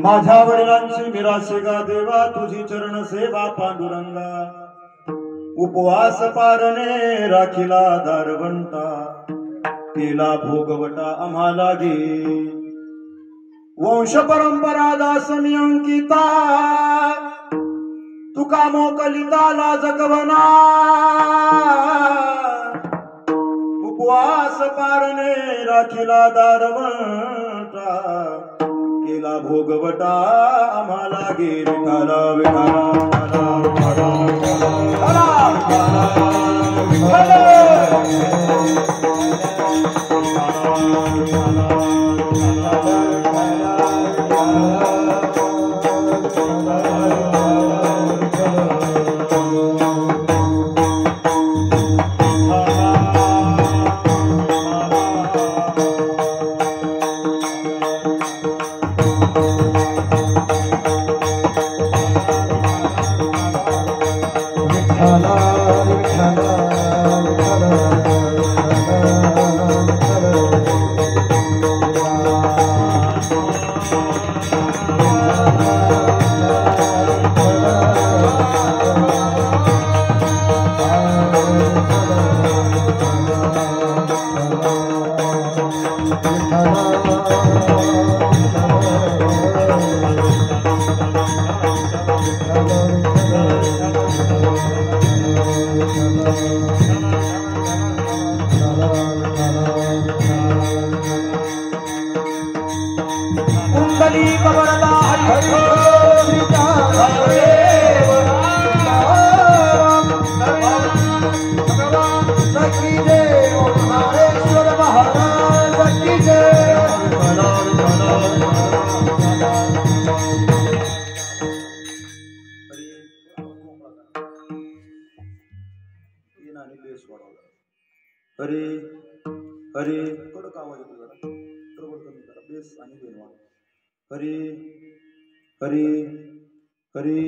माझ्या वडिलांची मिराशी गा देवा तुझी चरण सेवा पांडुरंगा उपवास पारणे राखिला दारवंता केला भोगवटा आम्हाला गे वंश परंपरा दासनी अंकिता तुका मोकलिता लाजकवना उपवास पारणे राखिला दारवंता केला भोगवटा आम्हाला गे विठाला विठाला विठाला हरे हरे कडक आवाज येतो जरा ट्रबल कमी करा बेस आणि बेनवा हरे हरे हरे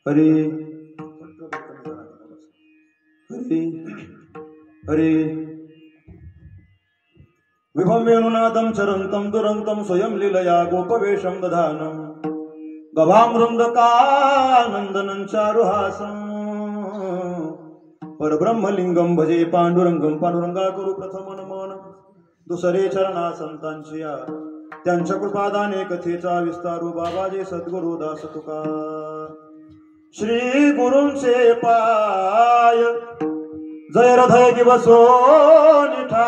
हरे ट्रबल कमी करा हरे हरे विभं वेणुनादं चरन्तं दुरन्तं स्वयं लीलया गोपवेशं दधानं गभामृन्दकानन्दनं चारुहासं परब्रह्मलिंगम भजे पांडुरंगम पांडुरंगा करू प्रथम नमन दुसरे चरणा संतांची त्यांच्या कृपादाने कथेचा विस्तारू बाबाजी सद्गुरु दास तुका श्री गुरूंचे पाय जय हृदय दिवसो निठाय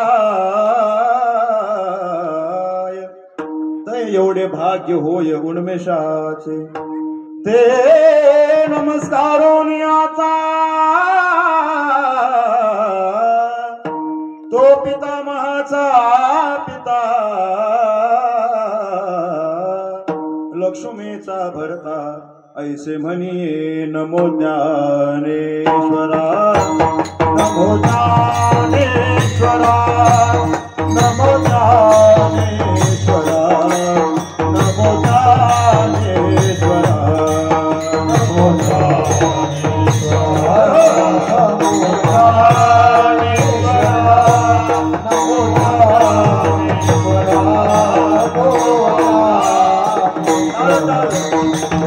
ते एवढे भाग्य होय उन्मेषाचे ते नमस्कारोनियाचा तो पितामहाचा पिता लक्ष्मीचा भरता ऐसे म्हणिये नमो ज्ञानेश्वरा नमो ज्ञानेश्वरा नमो ज्ञानेश्वरा नमो ज्ञानेश्वरा नमो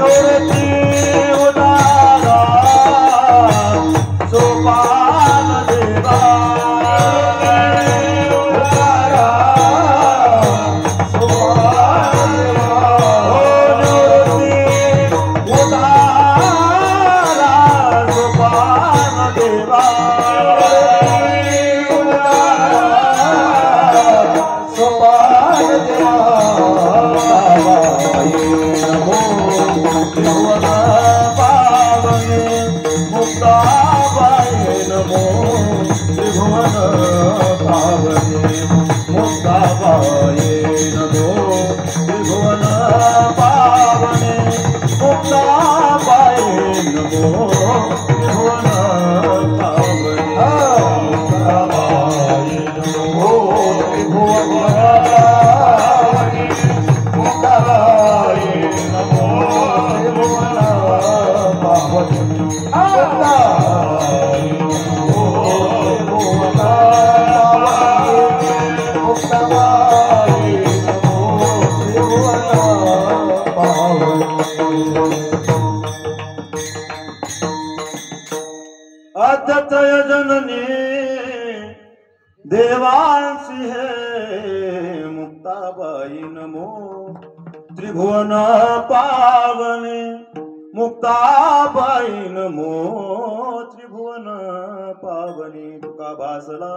Oh त्रिभुवन पावने मुक्ताबाई नमो त्रिभुवन पावने तुका भासला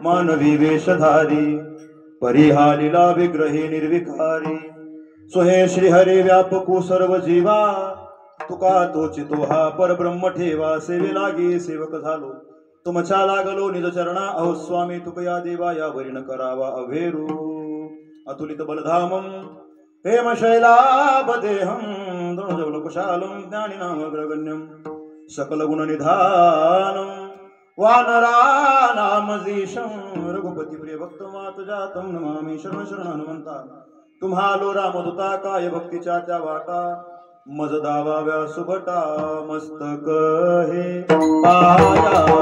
मानवी वेशधारी परिहालीला विग्रही निर्विकारी सोहे श्रीहरी व्यापकू सर्व जीवा तुका तोचितो हा परब्रह्म ठेवा सेवे लागी सेवक झालो तुमच्या लागलो निज चरणा अहो स्वामी तुकया देवा या वरीण करावा अभेरू अतुलित बलधामम हेमशैलाभदेहं दृढजवलकुशालं ज्ञानिनामग्रगण्यं सकलगुणनिधानं वानरानामजीशं रघुपति प्रियभक्तमातजातं नमामि शरण शरण हनुमंता तुम्हालो रामदूता काय भक्तीच्या त्या वाटा मज दावाव्या सुभटा मस्तक हे पायावरी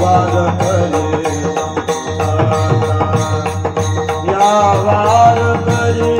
वाद करे वार करी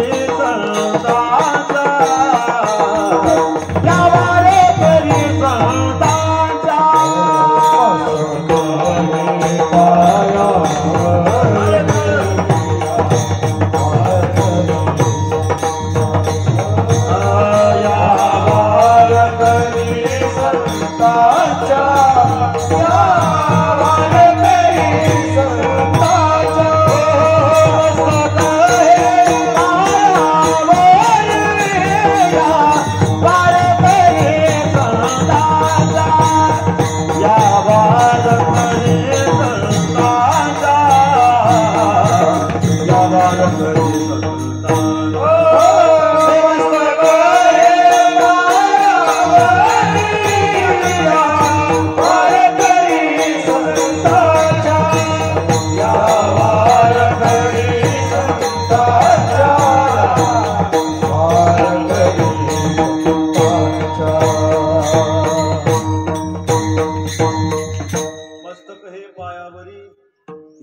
संतांचा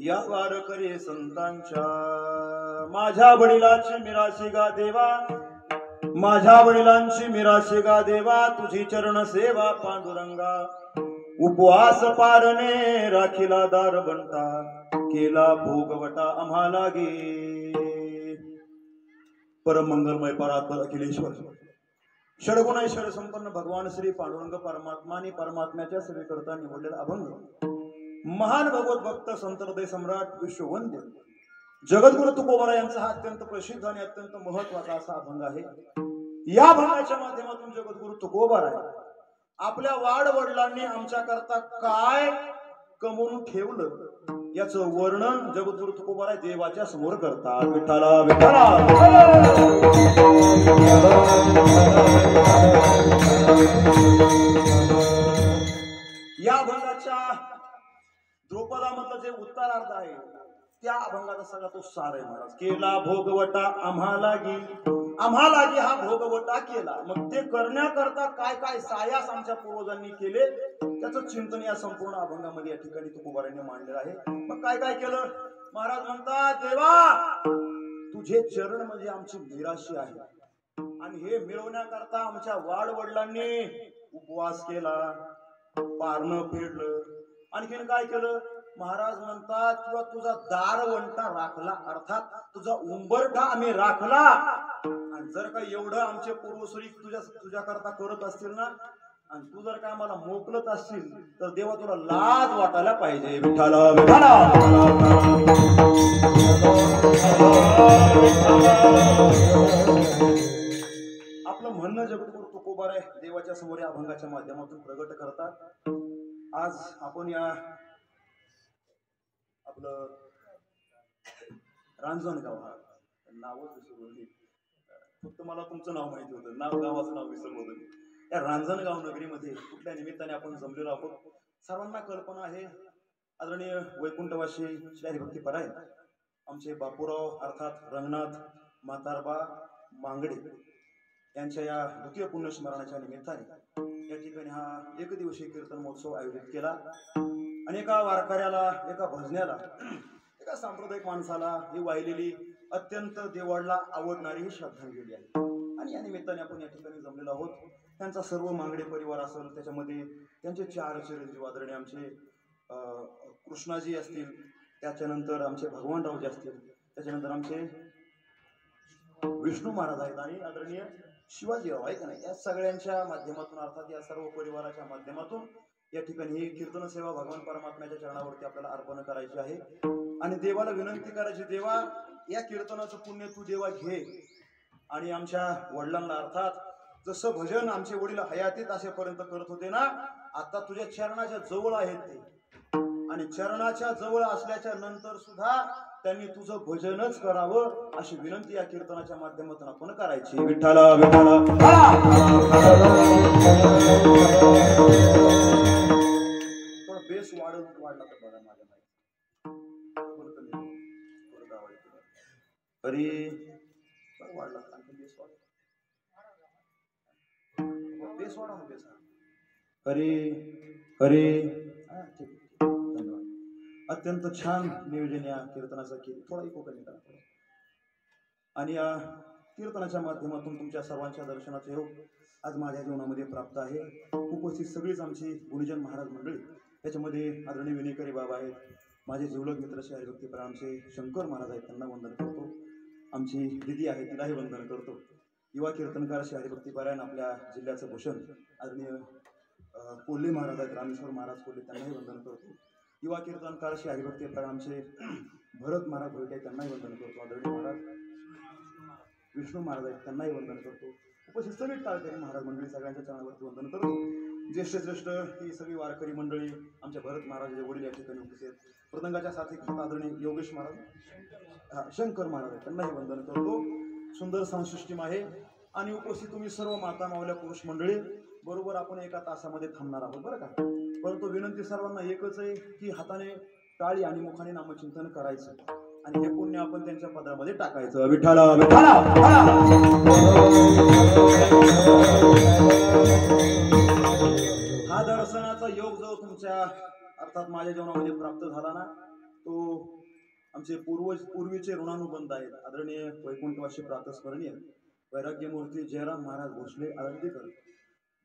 या वार करी संतांचा माझ्या वडिलांची मिराशी गा देवा माझ्या वडिलांची मिराशी गा देवा तुझी चरण सेवा पांडुरंगा उपवास पारणे राखीला दार बनता केला भोगवटा आम्हाला गे परम मंगलमय परात्पर अखिलेश्वर षडगुणैश्वर संपन्न भगवान श्री पांडुरंग परमात्मा आणि परमात्म्याच्या सेवेकरता निवडलेला अभंग महान भगवत भक्त संत हृदय सम्राट विश्ववंद्य जगद्गुरु तुकोबरा यांचा हा अत्यंत प्रसिद्ध आणि अत्यंत महत्वाचा असा अभंग आहे। या अभंगाच्या माध्यमातून जगद्गुरु तुकोबरा आपल्या वाड वडिलांनी आमच्या करता काय कमवून ठेवलं याचं वर्णन जगद्गुरु तुकोबरा देवाच्या समोर करतात। विठ्ठला विठ्ठला या अभंगाच्या द्रुपदामधलं जे उत्तरार्ध आहे त्या अभंगाचा सगळा तो सार आहे महाराज। केला भोगवटा आम्हाला हा भोगवटा केला मग ते करण्याकरता काय काय सायास आमच्या पूर्वजांनी केले त्याचं चिंतन या संपूर्ण अभंगामध्ये या ठिकाणी तुकोबारांनी मांडलेलं आहे। मग काय काय केलं महाराज म्हणतात देवा तुझे चरण म्हणजे आमची निराशी आहे आणि हे मिळवण्याकरता आमच्या वाड वडिलांनी उपवास केला पारणं फेडलं आणखीन काय केलं महाराज म्हणतात किंवा तुझा दारवंटा राखला अर्थात तुझा उंबरठा आम्ही राखला आणि जर का एवढं आमचे पूर्वसुरी तुझ्या करता करत असतील ना आणि तू जर का आम्हाला मोकलत असतील तर देवा तुला लाज वाटायला पाहिजे। विठ्ठला विठ्ठला आपलं म्हणणं जगद्गुरु तुकोबरा देवाच्या समोर या अभंगाच्या माध्यमातून प्रगट करतात। आज आपण या आपलं रांजणगाव हा नावच विसरलं फक्त मला तुमचं नाव माहिती होतं गावाचं नाव विसरलं होतं। या रांजणगाव नगरीमध्ये कुठल्या निमित्ताने आपण जमलेलो आहोत सर्वांना कल्पना आहे आदरणीय वैकुंठवासी श्री हरिभक्ती परायण आमचे बापूराव अर्थात रंगनाथ म्हातारबा मांगडे यांच्या या द्वितीय पुण्यस्मरणाच्या निमित्ताने या ठिकाणी हा एकदिवसीय कीर्तन महोत्सव आयोजित केला आणि एका वारकऱ्याला एका भजन्याला एका सांप्रदायिक माणसाला ही वाहिलेली अत्यंत देवाला आवडणारी ही श्रद्धांजली आहे आणि या निमित्ताने आपण या ठिकाणी जमलेलो आहोत। त्यांचा सर्व मांगडे परिवार असेल त्याच्यामध्ये त्यांचे चार चिरंजीव आदरणीय आमचे कृष्णाजी असतील त्याच्यानंतर आमचे भगवानरावजी असतील, त्याच्यानंतर आमचे विष्णू महाराज आहेत आणि आदरणीय शिवाजीराव आहे का नाही, या सगळ्यांच्या माध्यमातून अर्थात या सर्व परिवाराच्या माध्यमातून या ठिकाणी ही कीर्तन सेवा भगवान परमात्म्याच्या चरणावरती आपल्याला अर्पण करायची आहे आणि देवाला विनंती करायची, देवा या कीर्तनाचं पुण्य तू देवा घे आणि आमच्या वडिलांना अर्थात जसं भजन आमचे वडील हयातीत असेपर्यंत करत होते ना, आता तुझ्या चरणाच्या जवळ आहेत ते आणि चरणाच्या जवळ असल्याच्या नंतर सुद्धा त्यांनी तुझं भजनच करावं अशी विनंती या कीर्तनाच्या माध्यमातून आपण करायची. विठ्ठला विठ्ठला थोडा बेस वाढला तर बघा माझ्या हरी वाढला बेस वाढा बेस हरी हरी. धन्यवाद. अत्यंत छान नियोजन या कीर्तनाचं केलं. थोडा इको कमी करा आणि या कीर्तनाच्या माध्यमातून तुमच्या सर्वांच्या दर्शनाचे योग आज माझ्या जीवनामध्ये प्राप्त आहे. उपस्थित सगळीच आमची गुरुजन महाराज मंडळी, त्याच्यामध्ये आदरणीय विनेकरी बाबा आहेत, माझे जिवलग मित्र श्री हरिभक्तीपर आमचे शंकर महाराज आहेत, त्यांना वंदन करतो. आमची दिदी आहे तिलाही वंदन करतो. युवा कीर्तनकार श्री हरिभक्तीपरायण आपल्या जिल्ह्याचं भूषण आदरणीय कोल्हे महाराज आहेत, रामेश्वर महाराज कोल्हे, त्यांनाही वंदन करतो. युवा कीर्तनकार श्री हरिभक्तीपरायण आमचे भरत महाराज भोईटे, त्यांनाही वंदन करतो. आदरणीय महाराज विष्णू महाराज आहेत, त्यांनाही वंदन करतो. उपस्थित सगळे टाळकरी महाराज मंडळी सगळ्यांच्या चरणावरती वंदन करतो. ज्येष्ठ ही सगळी वारकरी मंडळी, आमच्या भरत महाराज वडील या ठिकाणी उपस्थित, मृदंगाच्या साथी आदरणीय योगेश महाराज, शंकर महाराज आहेत, त्यांनाही वंदन करतो. सुंदर सांस्कृतिक आहे आणि उपस्थित तुम्ही सर्व माता मावल्या पुरुष मंडळी, बरोबर आपण एका तासामध्ये थांबणार आहोत बरं का. परंतु विनंती सर्वांना एकच आहे की हाताने टाळी आणि मुखाने नामचिंतन करायचं आणि हे पुण्य आपण त्यांच्या पदरामध्ये टाकायचं. विठ्ठला विठ्ठला. हा दर्शनाचा योग जो तुमच्या अर्थात माझ्या जीवनामध्ये प्राप्त झाला ना, तो आमचे पूर्वीचे ऋणानुबंध आहेत. आदरणीय वैकुंठवासी प्रातस्मरणीय वैराग्यमूर्ती जयराम महाराज भोसले आळंदीकर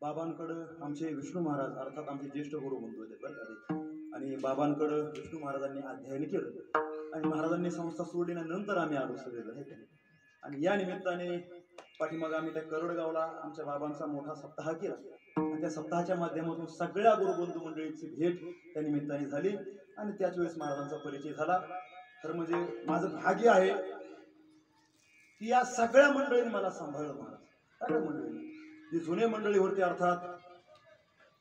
बाबांकडं आमचे विष्णू महाराज अर्थात आमचे ज्येष्ठ गुरुबंधू होते बरं का, आणि बाबांकडं विष्णू महाराजांनी अध्ययन केलं आणि महाराजांनी संस्था सोडल्यानंतर आम्ही आलो सगळेजण हे केले. आणि या निमित्ताने पाठीमाग आम्ही त्या करडगावला आमच्या बाबांचा मोठा सप्ताह केला आणि त्या सप्ताहाच्या माध्यमातून सगळ्या गुरुबंधू मंडळीची भेट त्या निमित्ताने झाली आणि त्याच वेळेस महाराजांचा परिचय झाला. तर म्हणजे माझं भाग्य आहे की या सगळ्या मंडळींनी मला सांभाळलं. महाराज सगळ्या मंडळींनी, जी जुने मंडळी होती अर्थात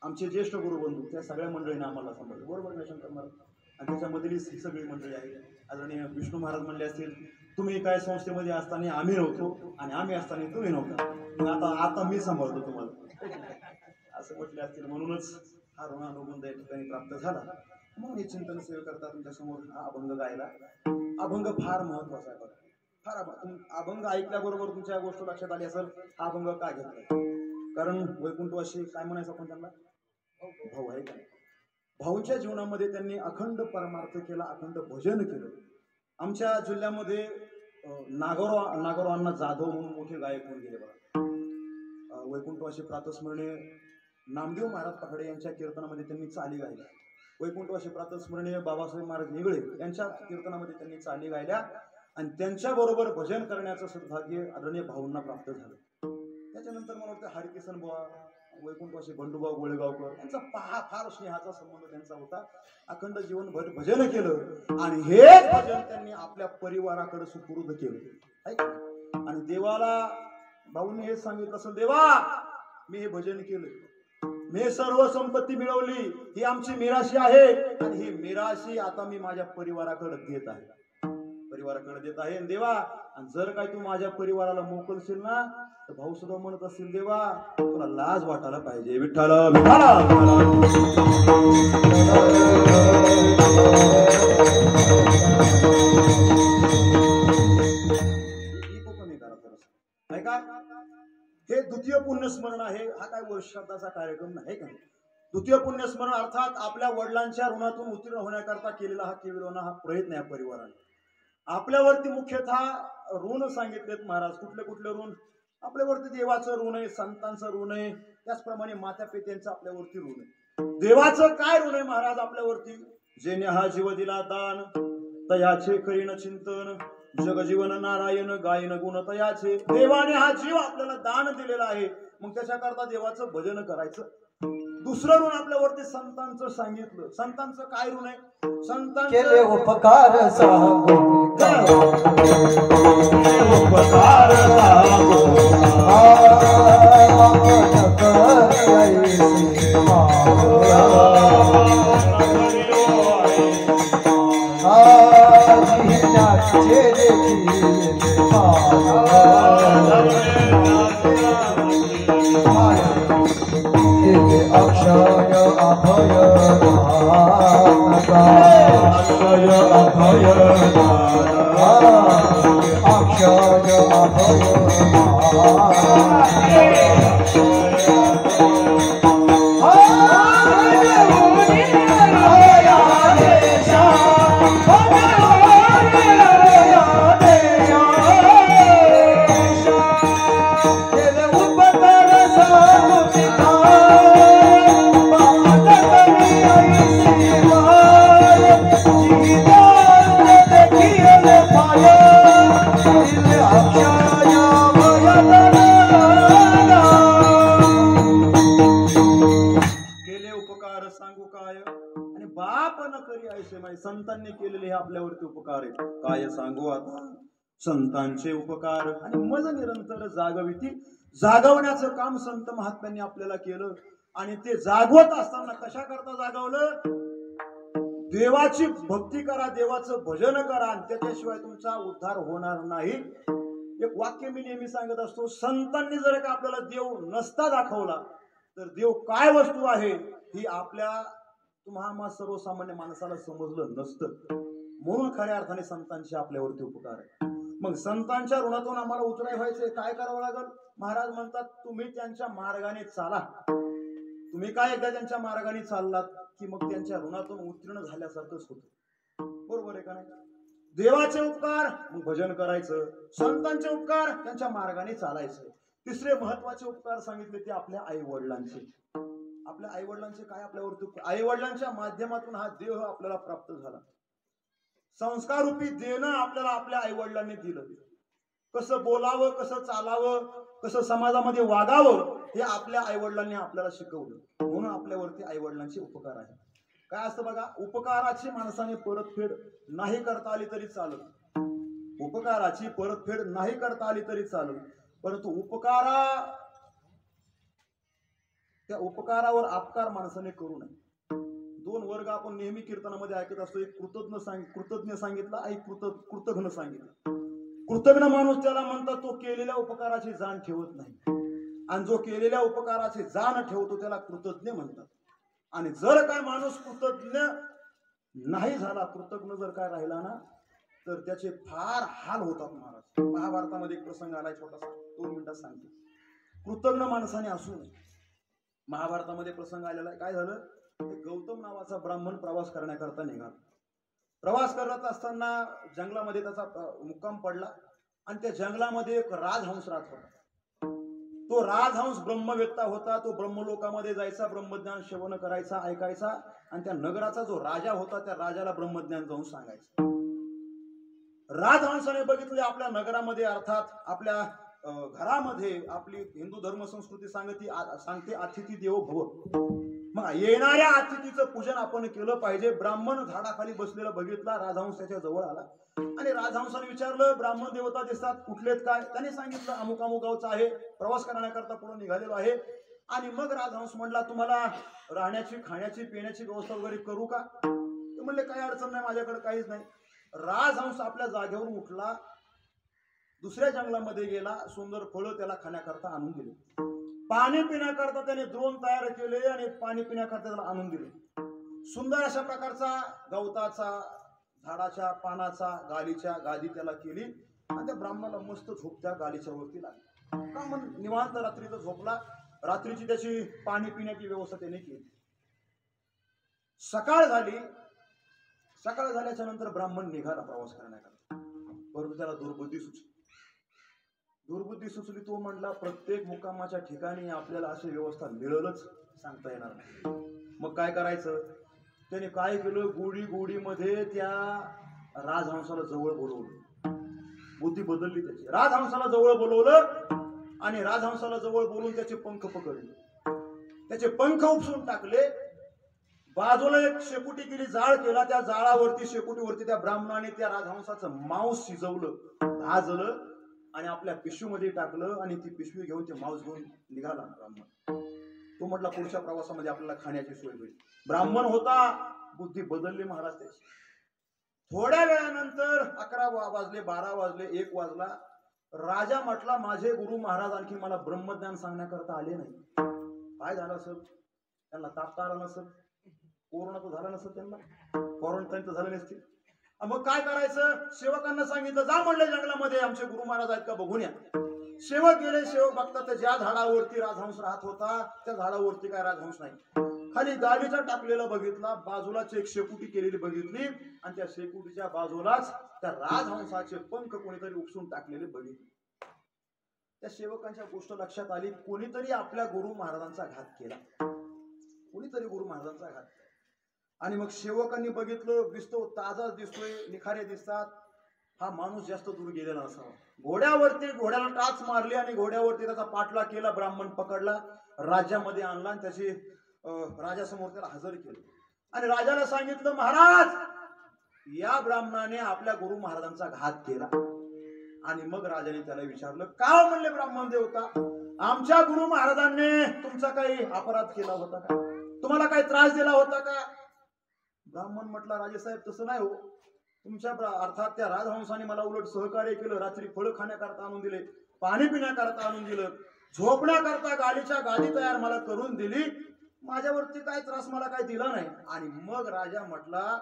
आमचे ज्येष्ठ गुरुबंधू, त्या सगळ्या मंडळींनी आम्हाला सांभाळलं. बरोबर ना शंकर महाराज? आणि त्याच्यामधली ही सगळी मंडळी आहे. आदरणीय विष्णू महाराज म्हणले असतील, तुम्ही काय संस्थेमध्ये असताना आम्ही नव्हतो आणि आम्ही असताना तुम्ही नव्हता, आता मी सांभाळतो तुम्हाला असं म्हटले असतील. म्हणूनच हा ऋणानुबंध या ठिकाणी प्राप्त झाला. म्हणून हे चिंतन सेवे करता तुमच्या समोर हा अभंग गायला. अभंग फार महत्वाचा आहे बघा. फार अभंग ऐकल्याबरोबर तुमच्या गोष्ट लक्षात आली असेल हा अभंग का घेतला. कारण वैकुंठवासी काय म्हणायचं आपण त्यांना, भाऊ आहे का. भाऊच्या जीवनामध्ये त्यांनी अखंड परमार्थ केला, अखंड भजन केलं. आमच्या जिल्ह्यामध्ये नागोराव अण्णा जाधव म्हणून मोठे गायक होऊन गेले बघा. वैकुंठवासी प्रातस्मरणीय नामदेव महाराज पठाडे यांच्या कीर्तनामध्ये त्यांनी चाली गायल्या. वैकुंठवासी प्रातस्मरणीय बाबासाहेब महाराज निगळे यांच्या कीर्तनामध्ये त्यांनी चाली गायल्या आणि त्यांच्याबरोबर भजन करण्याचं सद्भाग्य आदरणीय भाऊंना प्राप्त झालं. त्याच्यानंतर मला वाटतं हरिकिसन बुवा, वैकुंठवासी बंडूभाऊ गोळेगावकर यांचा फार स्नेहाचा संबंध त्यांचा होता. अखंड जीवनभर भजन केलं आणि हेच भजन त्यांनी आपल्या परिवाराकडे सुपूर्द केलं. आणि देवाला भाऊंनी हेच सांगितलं असेल, देवा मी हे भजन केलं, मी सर्व संपत्ती मिळवली, ही आमची मिराशी आहे आणि ही मिराशी आता मी माझ्या परिवाराकडे देत आहे, देत आहे. देवा आणि जर काय तू माझ्या परिवाराला मोकलशील ना, तर भाऊ सुद्धा म्हणत असतील, देवा तुला लाज वाटायला पाहिजे. विठ्ठला विठ्ठला. हे द्वितीय पुण्यस्मरण आहे. हा काय वर्षाचा कार्यक्रम नाही का. द्वितीय पुण्यस्मरण अर्थात आपल्या वडिलांच्या ऋणातून उत्तीर्ण होण्याकरता केलेला हा केविलोना हा प्रयत्न आहे परिवाराने. आपल्यावरती मुख्यतः ऋण सांगितलेत महाराज. कुठले कुठले ऋण? आपल्यावरती देवाचं ऋण आहे, संतांचं ऋण आहे, त्याचप्रमाणे माता पित्यांचं आपल्यावरती ऋण आहे. देवाचं काय ऋण आहे महाराज आपल्यावरती? जेने हा जीव दिला दान, तयाचे करीन चिंतन जगजीवन नारायण गायन गुण तयाचे. देवाने हा जीव आपल्याला दान दिलेला आहे, मग त्याच्याकरता देवाचं भजन करायचं. दुसरं ऋण आपल्यावरती संतांचं सांगितलं. संतांचं काय ऋण आहे? केले उपकार उपकार अक्षय अभय अक्षय अभय अक्षय संतांनी केलेले हे आपल्यावरती उपकार आहेत. काय सांगू आता संतांचे उपकार. आणि मज निरंतर जागविती. जागवण्याचं काम संत महात्म्यांनी आपल्याला केलं. आणि ते जागवत असताना कशा करता जागवलं? देवाची भक्ती करा, देवाचं भजन करा, आणि त्याच्याशिवाय तुमचा उद्धार होणार नाही. एक वाक्य मी नेहमी सांगत असतो, संतांनी जर का आपल्याला देव नसता दाखवला तर देव काय वस्तू आहे ही आपल्या तुम्हा सर्वसामान्य माणसाला समजलं नसतं. म्हणून खऱ्या अर्थाने संतांचे आपल्यावरती उपकार आहे. मग संतांच्या ऋणातून आम्हाला उतराय व्हायचे, काय करावं लागल? महाराज म्हणतात, तुम्ही त्यांच्या मार्गाने चाला. तुम्ही काय एकदा त्यांच्या मार्गाने चाललात की मग त्यांच्या ऋणातून उत्तीर्ण झाल्यासारखंच होतं. बरोबर आहे का नाही? देवाचे उपकार मग भजन करायचं, संतांचे उपकार त्यांच्या मार्गाने चालायचं. तिसरे महत्वाचे उपकार सांगितले ते आपल्या आई वडिलांचे. आपल्या आई वडिलांचे काय आपल्यावरती? आई वडिलांच्या माध्यमातून हा देह आपल्याला प्राप्त झाला. संस्कार रूपी देणं आपल्याला आपल्या आई वडिलांनी दिलं. कसं बोलावं, कसं चालावं, कसं समाजामध्ये वागावं हे आपल्या आई वडिलांनी आपल्याला शिकवलं. म्हणून आपल्यावरती आई वडिलांचे उपकार आहे. काय असतं बघा, उपकाराची माणसाने परतफेड नाही करता आली तरी चालत. उपकाराची परतफेड नाही करता आली तरी चालत, परंतु त्या उपकारावर अपकार माणसाने करू नये. दोन वर्ग आपण नेहमी कीर्तनामध्ये ऐकत असतो. एक कृतज्ञ सांगितला, एक कृतघ्न सांगितला. कृतज्ञ माणूस त्याला म्हणतात तो केलेल्या उपकाराची जाण ठेवत नाही, आणि जो केलेल्या उपकाराची जाण ठेवतो त्याला कृतज्ञ म्हणतात. आणि जर काय माणूस कृतज्ञ नाही झाला, कृतज्ञ जर काय राहिला ना, तर त्याचे फार हाल होतात. महाराज महाभारतामध्ये एक प्रसंग आलाय छोटासा, 2 मिनिटात सांगतो. कृतज्ञ माणसाने असू नये. महाभारतामध्ये प्रसंग आलेला आहे. काय झालं? एक गौतम नावाचा ब्राह्मण प्रवास करण्याकरता निघाला. प्रवास करत असताना जंगलामध्ये त्याचा मुक्काम पडला, आणि त्या जंगलामध्ये एक राजहंस राहत होता. तो राजहंस ब्रह्मवेत्ता होता. तो ब्रह्मलोकामध्ये जायचा, ब्रह्मज्ञान श्रवण करायचा, ऐकायचा, आणि त्या नगराचा जो राजा होता त्या राजाला ब्रह्मज्ञान जाऊन सांगायचं. राजहंसाने बघितले आपल्या नगरामध्ये, अर्थात आपल्या घरामध्ये आपली हिंदू धर्म संस्कृती सांगते अतिथी देवो भव. मग येणाऱ्या अतिथीचं पूजन आपण केलं पाहिजे. ब्राह्मण झाडाखाली बसलेला बघितला, राजहंस त्याच्या जवळ आला, आणि राजहंसाने विचारलं, ब्राह्मण देवता दिसतात, कुठलेत काय? त्याने सांगितलं, अमुक अमुक गावचा आहे, प्रवास करण्याकरता पुढे निघालेलो आहे. आणि मग राजहंस म्हणला, तुम्हाला राहण्याची, खाण्याची, पिण्याची व्यवस्था वगैरे करू का? ते म्हणले, काही अडचण नाही, माझ्याकडे काहीच नाही. राजहंस आपल्या जागेवरून उठला, दुसऱ्या जंगलामध्ये गेला, सुंदर फळं त्याला खाण्याकरता आणून दिले. पाणी पिण्याकरता त्याने द्रोण तयार केले, आणि पाणी पिण्याकरता त्याला आणून दिले. सुंदर अशा प्रकारचा गवताचा, झाडाच्या पानाचा गादी त्याला केली, आणि त्या ब्राह्मणाला मस्त झोप त्या गालीच्या वरती लागली. ब्राह्मण निवांत रात्रीचा झोपला. रात्रीची त्याची पाणी पिण्याची व्यवस्था त्याने केली. सकाळ झाल्याच्या नंतर ब्राह्मण निघाला प्रवास करण्याकरता. परंतु त्याला दुर्बुद्धी सुचली. तो म्हटला, प्रत्येक मुक्कामाच्या ठिकाणी आपल्याला अशी व्यवस्था मिळेलच सांगता येणार नाही. मग काय करायचं? त्याने काय केलं, गोडीमध्ये त्या राजहंसाला जवळ बोलवलं. बुद्धी बदलली त्याची. राजहंसाला जवळ बोलवलं आणि राजहंसाला जवळ बोलून त्याचे पंख पकडले, त्याचे पंख उपसून टाकले. बाजूला एक शेकोटी केली, जाळ केला. त्या जाळावरती शेकोटीवरती त्या ब्राह्मणाने त्या राजहंसाचं मांस शिजवलं, भाजलं आणि आपल्या पिशवीमध्ये टाकलं आणि ती पिशवी घेऊन ते मांस घेऊन निघाला ब्राह्मण. तो म्हटला पुढच्या प्रवासामध्ये आपल्याला खाण्याची सोय होईल. ब्राह्मण होता, बुद्धी बदलली महाराज त्याची. थोड्या वेळानंतर 11 वाजले, 12 वाजले, 1 वाजला. राजा म्हटला माझे गुरु महाराज आणखी मला ब्रह्मज्ञान सांगण्याकरता आले नाही. काय झालं असेल? त्यांना ताप आला नसेल, कोरोना तर झाला नसेल, त्यांना क्वारंटाईन तर झालं नसतील. मग काय करायचं? सेवकांना सांगितलं जा म्हणले जंगलामध्ये आमचे गुरु महाराज आहेत का बघून या. सेवक गेले. सेवक बघतात ज्या झाडावरती राजहंस राहत होता त्या झाडावरती काय राजहंस नाही. खाली गालीचा टाकलेला बघितला, बाजूलाच एक शेकुटी केलेली बघितली आणि त्या शेकुटीच्या बाजूलाच त्या राजहंसाचे पंख कोणीतरी उपसून टाकलेले बघितले. त्या सेवकांच्या गोष्ट लक्षात आली, कोणीतरी आपल्या गुरु महाराजांचा घात केला, कोणीतरी गुरु महाराजांचा घात केला. आणि मग सेवकांनी बघितलं, दिसतो ताजाच दिसतोय, निखारे दिसतात, हा माणूस जास्त दूर गेलेला असावा. घोड्याला टाच मारली आणि घोड्यावरती त्याचा पाठलाग केला. ब्राह्मण पकडला, राज्यामध्ये आणला आणि त्याची राजासमोर त्याला हजर केलं आणि राजाला सांगितलं महाराज या ब्राह्मणाने आपल्या गुरु महाराजांचा घात केला. आणि मग राजाने त्याला विचारलं का? म्हणले ब्राह्मण देवता, आमच्या गुरु महाराजांनी तुमचा काही अपराध केला होता का? तुम्हाला काही त्रास दिला होता का? ब्राह्मण म्हटला राजेसाहेब तसं नाही हो, तुमच्या अर्थात त्या राजहंसाने मला उलट सहकार्य केलं. रात्री फळं खाण्याकरता आणून दिले, पाणी पिण्याकरता आणून दिलं, झोपण्याकरता गाडीच्या गादी तयार मला करून दिली, माझ्यावरती काय त्रास मला काय दिला नाही. आणि मग राजा म्हटला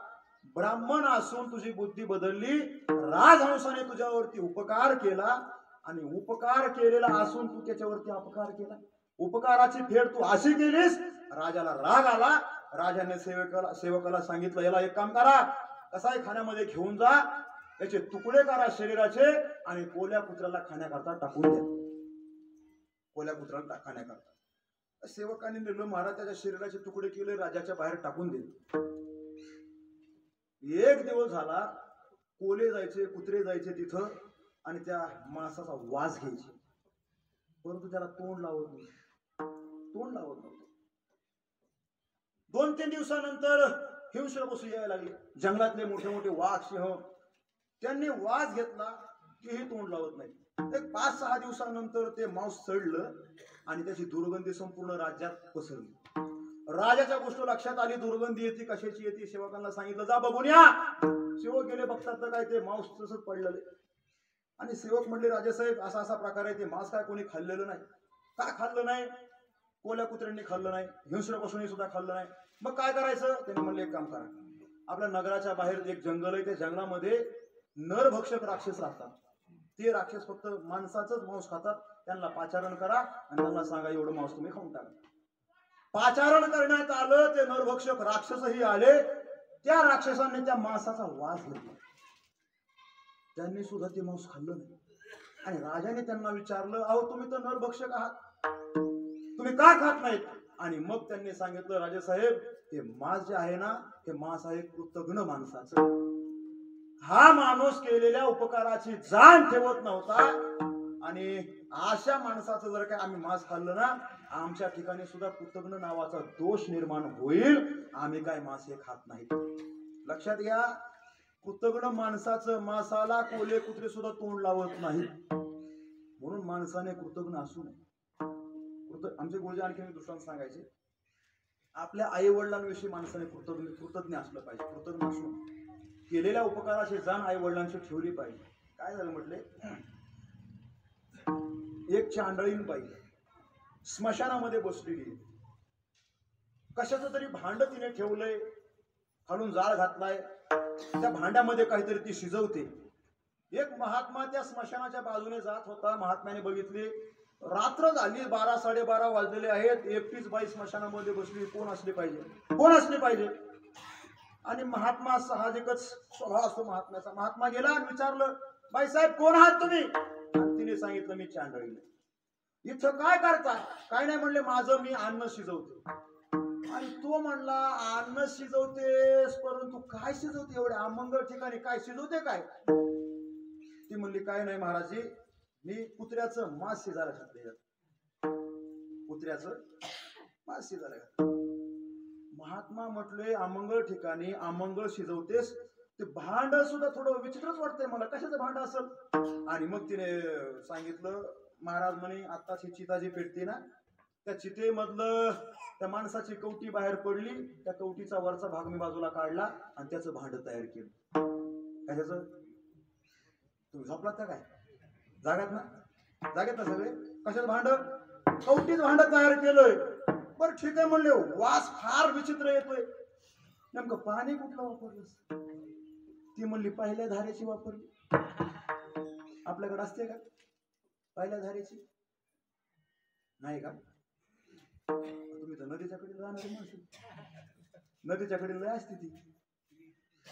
ब्राह्मण असून तुझी बुद्धी बदलली, राजहंसाने तुझ्यावरती उपकार केला आणि उपकार केलेला असून तू त्याच्यावरती अपकार केला. उपकाराची फेड तू अशी केलीस. राजाला राग आला. राजाने सेवकाला सांगितलं याला एक काम करा, कसाई खाण्यामध्ये घेऊन जा, याचे तुकडे करा शरीराचे आणि कोल्या कुत्र्याला खाण्याकरता टाकून द्या. कोल्या कुत्र्याला खाण्याकरता सेवकांनी नेलं. महाराज त्याच्या शरीराचे तुकडे केले, राजाच्या बाहेर टाकून दिले. 1 दिवस झाला. कोले जायचे, कुत्रे जायचे तिथं आणि त्या मांसाचा वास घ्यायचे, परंतु त्याला तोंड लावत नव्हतं. 2-3 दिवसानंतर हिंस्र पशु यायला लागले, जंगलातले मोठे मोठे वाघ, सिंह. त्यांनी वास घेतला की हे तोंड लावत नाही. 5-6 दिवसानंतर ते मांस सडलं आणि त्याची दुर्गंधी संपूर्ण राज्यात पसरली. राजाच्या गोष्ट लक्षात आली, दुर्गंधी येते, कशाची येते? सेवकांना सांगितलं जा बघून या. सेवक गेले, बघतात तर काय ते मांस तसंच पडलेलं. आणि सेवक म्हणले राजेसाहेब असा असा प्रकार आहे, ते मांस काय कोणी खाल्लेलं नाही. का खाल्लं नाही? कोल्या कुत्र्यांनी खाल्लं नाही, हिंस्र पशूंनी सुद्धा खाल्लं नाही. मग काय करायचं? त्यांनी म्हणले एक काम करा, आपल्या नगराच्या बाहेर एक जंगल आहे, त्या जंगलामध्ये नरभक्षक राक्षस राहतात. ते राक्षस फक्त माणसाचंच मांस खातात. त्यांना पाचारण करा आणि त्यांना सांगा एवढं मांस तुम्ही खाऊन टाका. पाचारण करण्यात आलं. ते नरभक्षक राक्षसही आले. त्या राक्षसांनी त्या मांसाचा वास घेतला. त्यांनी सुद्धा ते मांस खाल्लं नाही. आणि राजाने त्यांना विचारलं अहो तुम्ही तर नरभक्षक आहात, तुम्ही का खात नाहीत? आणि मग त्यांनी सांगितलं राजेसाहेब हे मांस जे आहे ना, हे मांस आहे कृतघ्न माणसाचं. हा माणूस केलेल्या उपकाराची जाण ठेवत नव्हता आणि अशा माणसाचं जर काय आम्ही मांस खाल्लं ना, आमच्या ठिकाणी सुद्धा कृतघ्न नावाचा दोष निर्माण होईल. आम्ही काय मांस हे खात नाही. लक्षात घ्या, कृतघ्न माणसाचं मांसाला कोले कुत्रे सुद्धा तोंड लावत नाही. म्हणून माणसाने कृतघ्न असू नये. आमचे गुरुजी आणखी दृष्टांत सांगायचे, आपल्या आई वडिलांविषयी माणसाने कृतज्ञ असलं पाहिजे. कृतज्ञ असू केलेल्या उपकाराची जाण आई वडिलांची ठेवली पाहिजे. काय झालं म्हटले, एक चांडळीन बाई स्मशानामध्ये बसलेली, कशाचं तरी भांड तिने ठेवलंय, खालून जाळ घातलाय, त्या भांड्यामध्ये काहीतरी ती शिजवते. एक महात्मा त्या स्मशानाच्या बाजूने जात होता. महात्म्याने बघितले, रात्र झाली, 12-12:30 वाजलेले आहेत, एकटीच बाई स्मशानामध्ये बसली. कोण असली पाहिजे? आणि महात्मा साहजिकच स्वभाव असतो महात्म्याचा. महात्मा गेला आणि विचारलं बाईसाहेब कोण आहात तुम्ही? आणि तिने सांगितलं मी चांडळी. इथं काय करता? काय नाही म्हणले, माझं मी अन्न शिजवतो. आणि तो म्हणला अन्न शिजवतेस परंतु काय शिजवते एवढ्या अमंगळ ठिकाणी काय शिजवते काय? ती म्हणली काय नाही महाराजी, मी कुत्र्याचं मांस शिजायला घातले, कुत्र्याचं मांस शिजायला घातलं. महात्मा म्हटले अमंगळ ठिकाणी अमंगळ शिजवतेस, ते भांड सुद्धा थोडं विचित्रच वाटतंय मला, कशाचं भांड असेल? आणि मग तिने सांगितलं महाराज म्हणे आत्ताच ही चिता जी पेटते ना त्या चितेमधलं त्या माणसाची कवटी बाहेर पडली, त्या कवटीचा वरचा भाग मी बाजूला काढला आणि त्याचं भांड तयार केलं. कशाचं? तुम्ही झोपलात का काय? जाग्यात ना सगळे? कशाचं भांड? कवटीच भांड तयार केलंय. बरं ठीक आहे म्हणले, वास फार विचित्र येतोय, नेमकं पाणी कुठलं वापरलंस? ती म्हणली पहिल्या धारेची वापरली. आपल्याकडे असते का पहिल्या धारेची? नाही का? तुम्ही तर नदीच्या कडे जाणारी माणसं, नदीच्या कडे लय असते ती.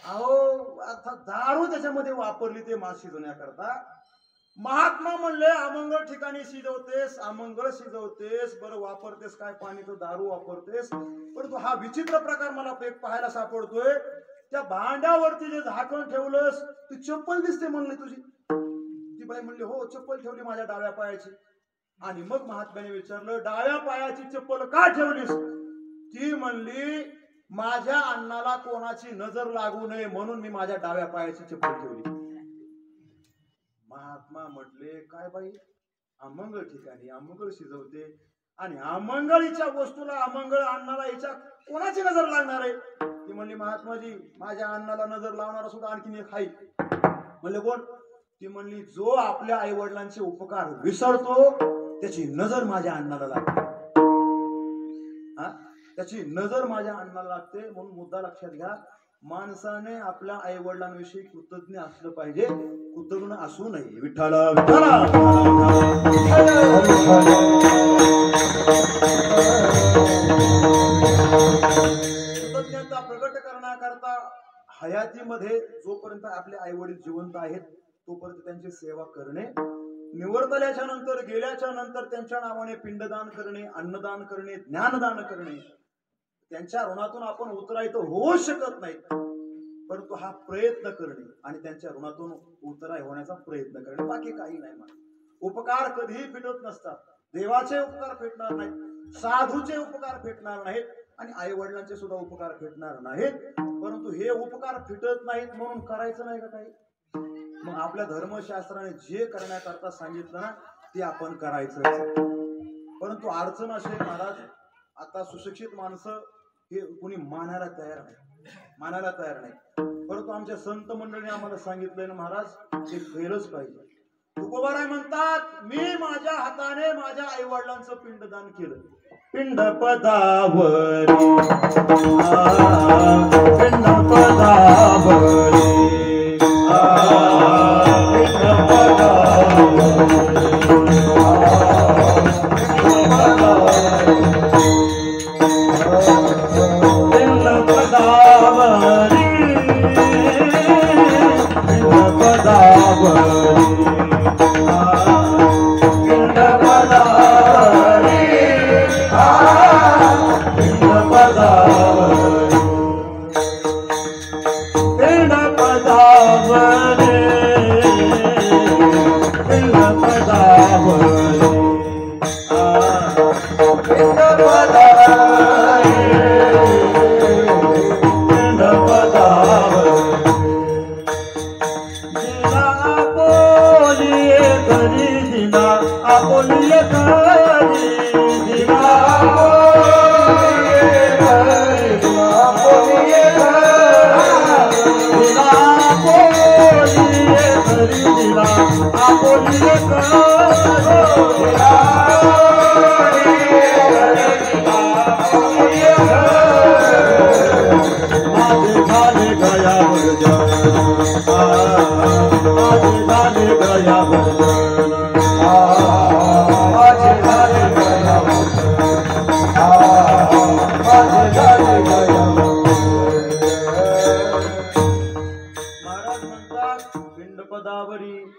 अहो आता दारू त्याच्यामध्ये वापरली ते मांस शिजवण्याकरता. महात्मा म्हणले अमंगळ ठिकाणी शिजवतेस, अमंगळ शिजवतेस, बरं वापरतेस काय पाणी तर दारू वापरतेस. परंतु हा विचित्र प्रकार मला एक पाहायला सापडतोय. त्या भांड्यावरती जे झाकण ठेवलंस ती चप्पल दिसते म्हणले तुझी. ती बाई म्हणली हो चप्पल ठेवली माझ्या डाव्या पायाची. आणि मग महात्म्याने विचारलं डाव्या पायाची चप्पल का ठेवलीस? ती म्हणली माझ्या अन्नाला कोणाची नजर लागू नये म्हणून मी माझ्या डाव्या पायाची चप्पल ठेवली. महात्मा म्हटले काय बाई, अमंगळ ठिकाणी अमंगळ शिजवते आणि अमंगळीच्या वस्तूला अमंगळ अन्नाला हिच्या कोणाची नजर लागणार आहे? ती म्हणली महात्माजी माझ्या अन्नाला नजर लावणारा सुद्धा आणखीन एक आहे. म्हणले कोण? ती म्हणली जो आपल्या आई वडिलांचे उपकार विसरतो त्याची नजर माझ्या अन्नाला लागते. हा त्याची नजर माझ्या अन्नाला लागते. म्हणून मुद्दा लक्षात घ्या, माणसाने आपल्या आई वडिलांविषयी कृतज्ञ असलं पाहिजे, कृतज्ञ असू नये. विठ्ठल कृतज्ञता प्रकट करण्याकरता हयातीमध्ये जोपर्यंत आपले आई वडील जिवंत आहेत तोपर्यंत त्यांची सेवा करणे, निवर्तल्याच्या नंतर गेल्याच्या नंतर त्यांच्या नावाने पिंडदान करणे, अन्नदान करणे, ज्ञानदान करणे. त्यांच्या ऋणातून आपण उतरायचं होऊ शकत नाही, परंतु हा प्रयत्न करणे आणि त्यांच्या ऋणातून उतराय होण्याचा प्रयत्न करणे, बाकी काही नाही. मला उपकार कधीही फिटत नसतात. देवाचे उपकार फेटणार नाहीत, साधूचे उपकार फेटणार नाहीत आणि आई वडिलांचे सुद्धा उपकार फेटणार नाहीत. परंतु हे उपकार फिटत नाहीत म्हणून करायचं नाही का काही? मग आपल्या धर्मशास्त्राने जे करण्याकरता सांगितलं ना ते आपण करायचं. परंतु अडचण असेल महाराज, आता सुशिक्षित माणसं हे कुणी मानायला तयार नाही. परंतु आमच्या संत मंडळीने आम्हाला सांगितलंय ना महाराज ते केलंच पाहिजे. तुकोबाराय म्हणतात मी माझ्या हाताने माझ्या आई वडिलांचं पिंडदान केलं. पिंड पदावरी पिंड पदावरी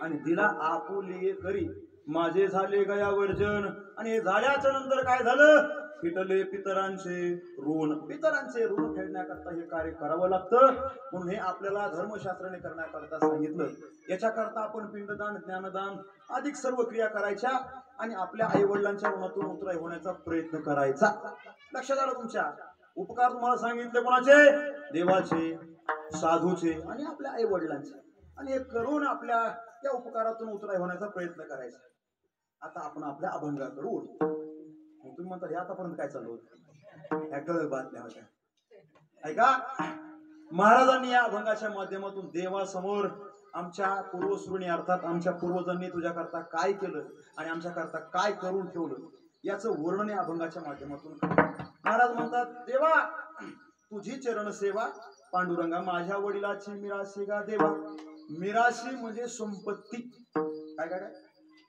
आणि दिला आपुले करी माझे झाले गया वर्जन. आणि हे झाल्याच्या नंतर काय झालं? फिटले पितरांचे ऋण फेडण्याकरता हे कार्य करावं लागतं. म्हणून हे आपल्याला धर्मशास्त्राने करण्याकरता सांगितलं. याच्याकरता आपण पिंडदान, ज्ञानदान अधिक सर्व क्रिया करायच्या आणि आपल्या आई वडिलांच्या ऋणातून उतराई होण्याचा प्रयत्न करायचा. लक्षात आलं तुमच्या? उपकार तुम्हाला सांगितले कोणाचे? देवाचे, साधूचे आणि आपल्या आई वडिलांचे. आणि हे करून आपल्या या उपकारातून उतराई होण्याचा प्रयत्न करायचा. आता आपण आपल्या अभंगाकडे वळू. तुम्ही म्हणता हे आतापर्यंत काय चालू होतं? ह्या ठळक बातम्या होत्या. ऐका, महाराजांनी या अभंगाच्या माध्यमातून देवासमोर आमच्या पूर्वसृणी अर्थात आमच्या पूर्वजांनी तुझ्याकरता काय केलं आणि आमच्याकरता काय करून ठेवलं याचं वर्णन या अभंगाच्या माध्यमातून महाराज म्हणतात, देवा तुझी चरण सेवा पांडुरंगा माझ्या वडिलाची मिराशी गा देवा. मिराशी म्हणजे संपत्ती. काय काय काय?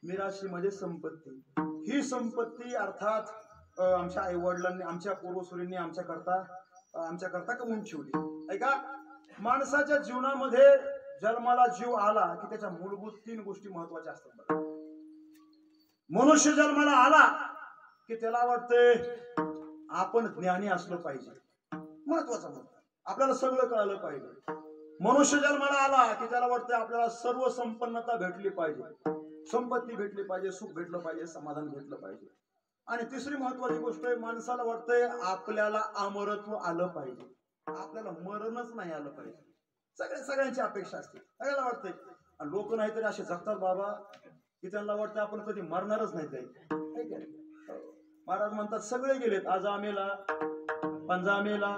मिराशी म्हणजे संपत्ती. ही संपत्ती अर्थात आमच्या आई वडिलांनी, आमच्या पूर्वसुरींनी आमच्याकरता कमवून ठेवली. ऐका, माणसाच्या जीवनामध्ये जन्माला जीव आला की त्याच्या मूलभूत 3 गोष्टी महत्वाच्या असतात. मनुष्य जन्माला आला की त्याला वाटते आपण ज्ञानी असलं पाहिजे. महत्वाचा मुद्दा, आपल्याला सगळं कळालं पाहिजे. मनुष्य जन्माला आला की त्याला वाटतं आपल्याला सर्व संपन्नता भेटली पाहिजे, संपत्ती भेटली पाहिजे, सुख भेटलं पाहिजे, समाधान भेटलं पाहिजे. आणि तिसरी महत्वाची गोष्ट आहे, माणसाला वाटतंय आपल्याला अमरत्व आलं पाहिजे, आपल्याला मरणच नाही आलं पाहिजे. सगळ्यांची अपेक्षा असते, सगळ्याला वाटतंय. आणि लोक नाहीतरी असे जगतात बाबा की त्यांना वाटतं आपण कधी मरणारच नाही काही. महाराज म्हणतात सगळे गेलेत, आजा मेला, पंजा मेला,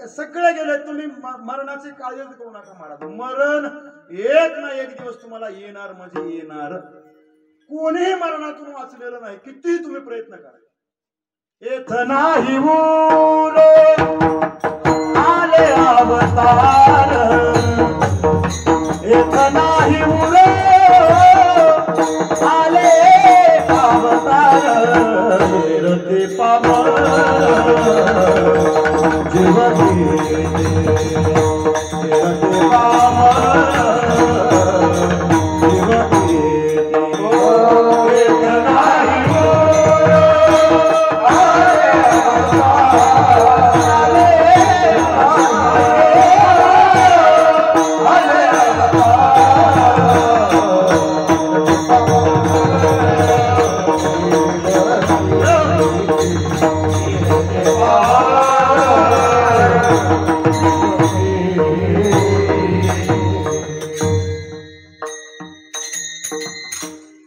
सगळे गेलेत, तुम्ही मरणाची काळजीच करू नका. महाराज मरण एक ना एक दिवस तुम्हाला येणार म्हणजे येणार. कोणीही मरणातून वाचलेलं नाही, किती तुम्ही प्रयत्न करा. येथ नाही आले अवतार, येथ नाही आले अवतार, ते पामर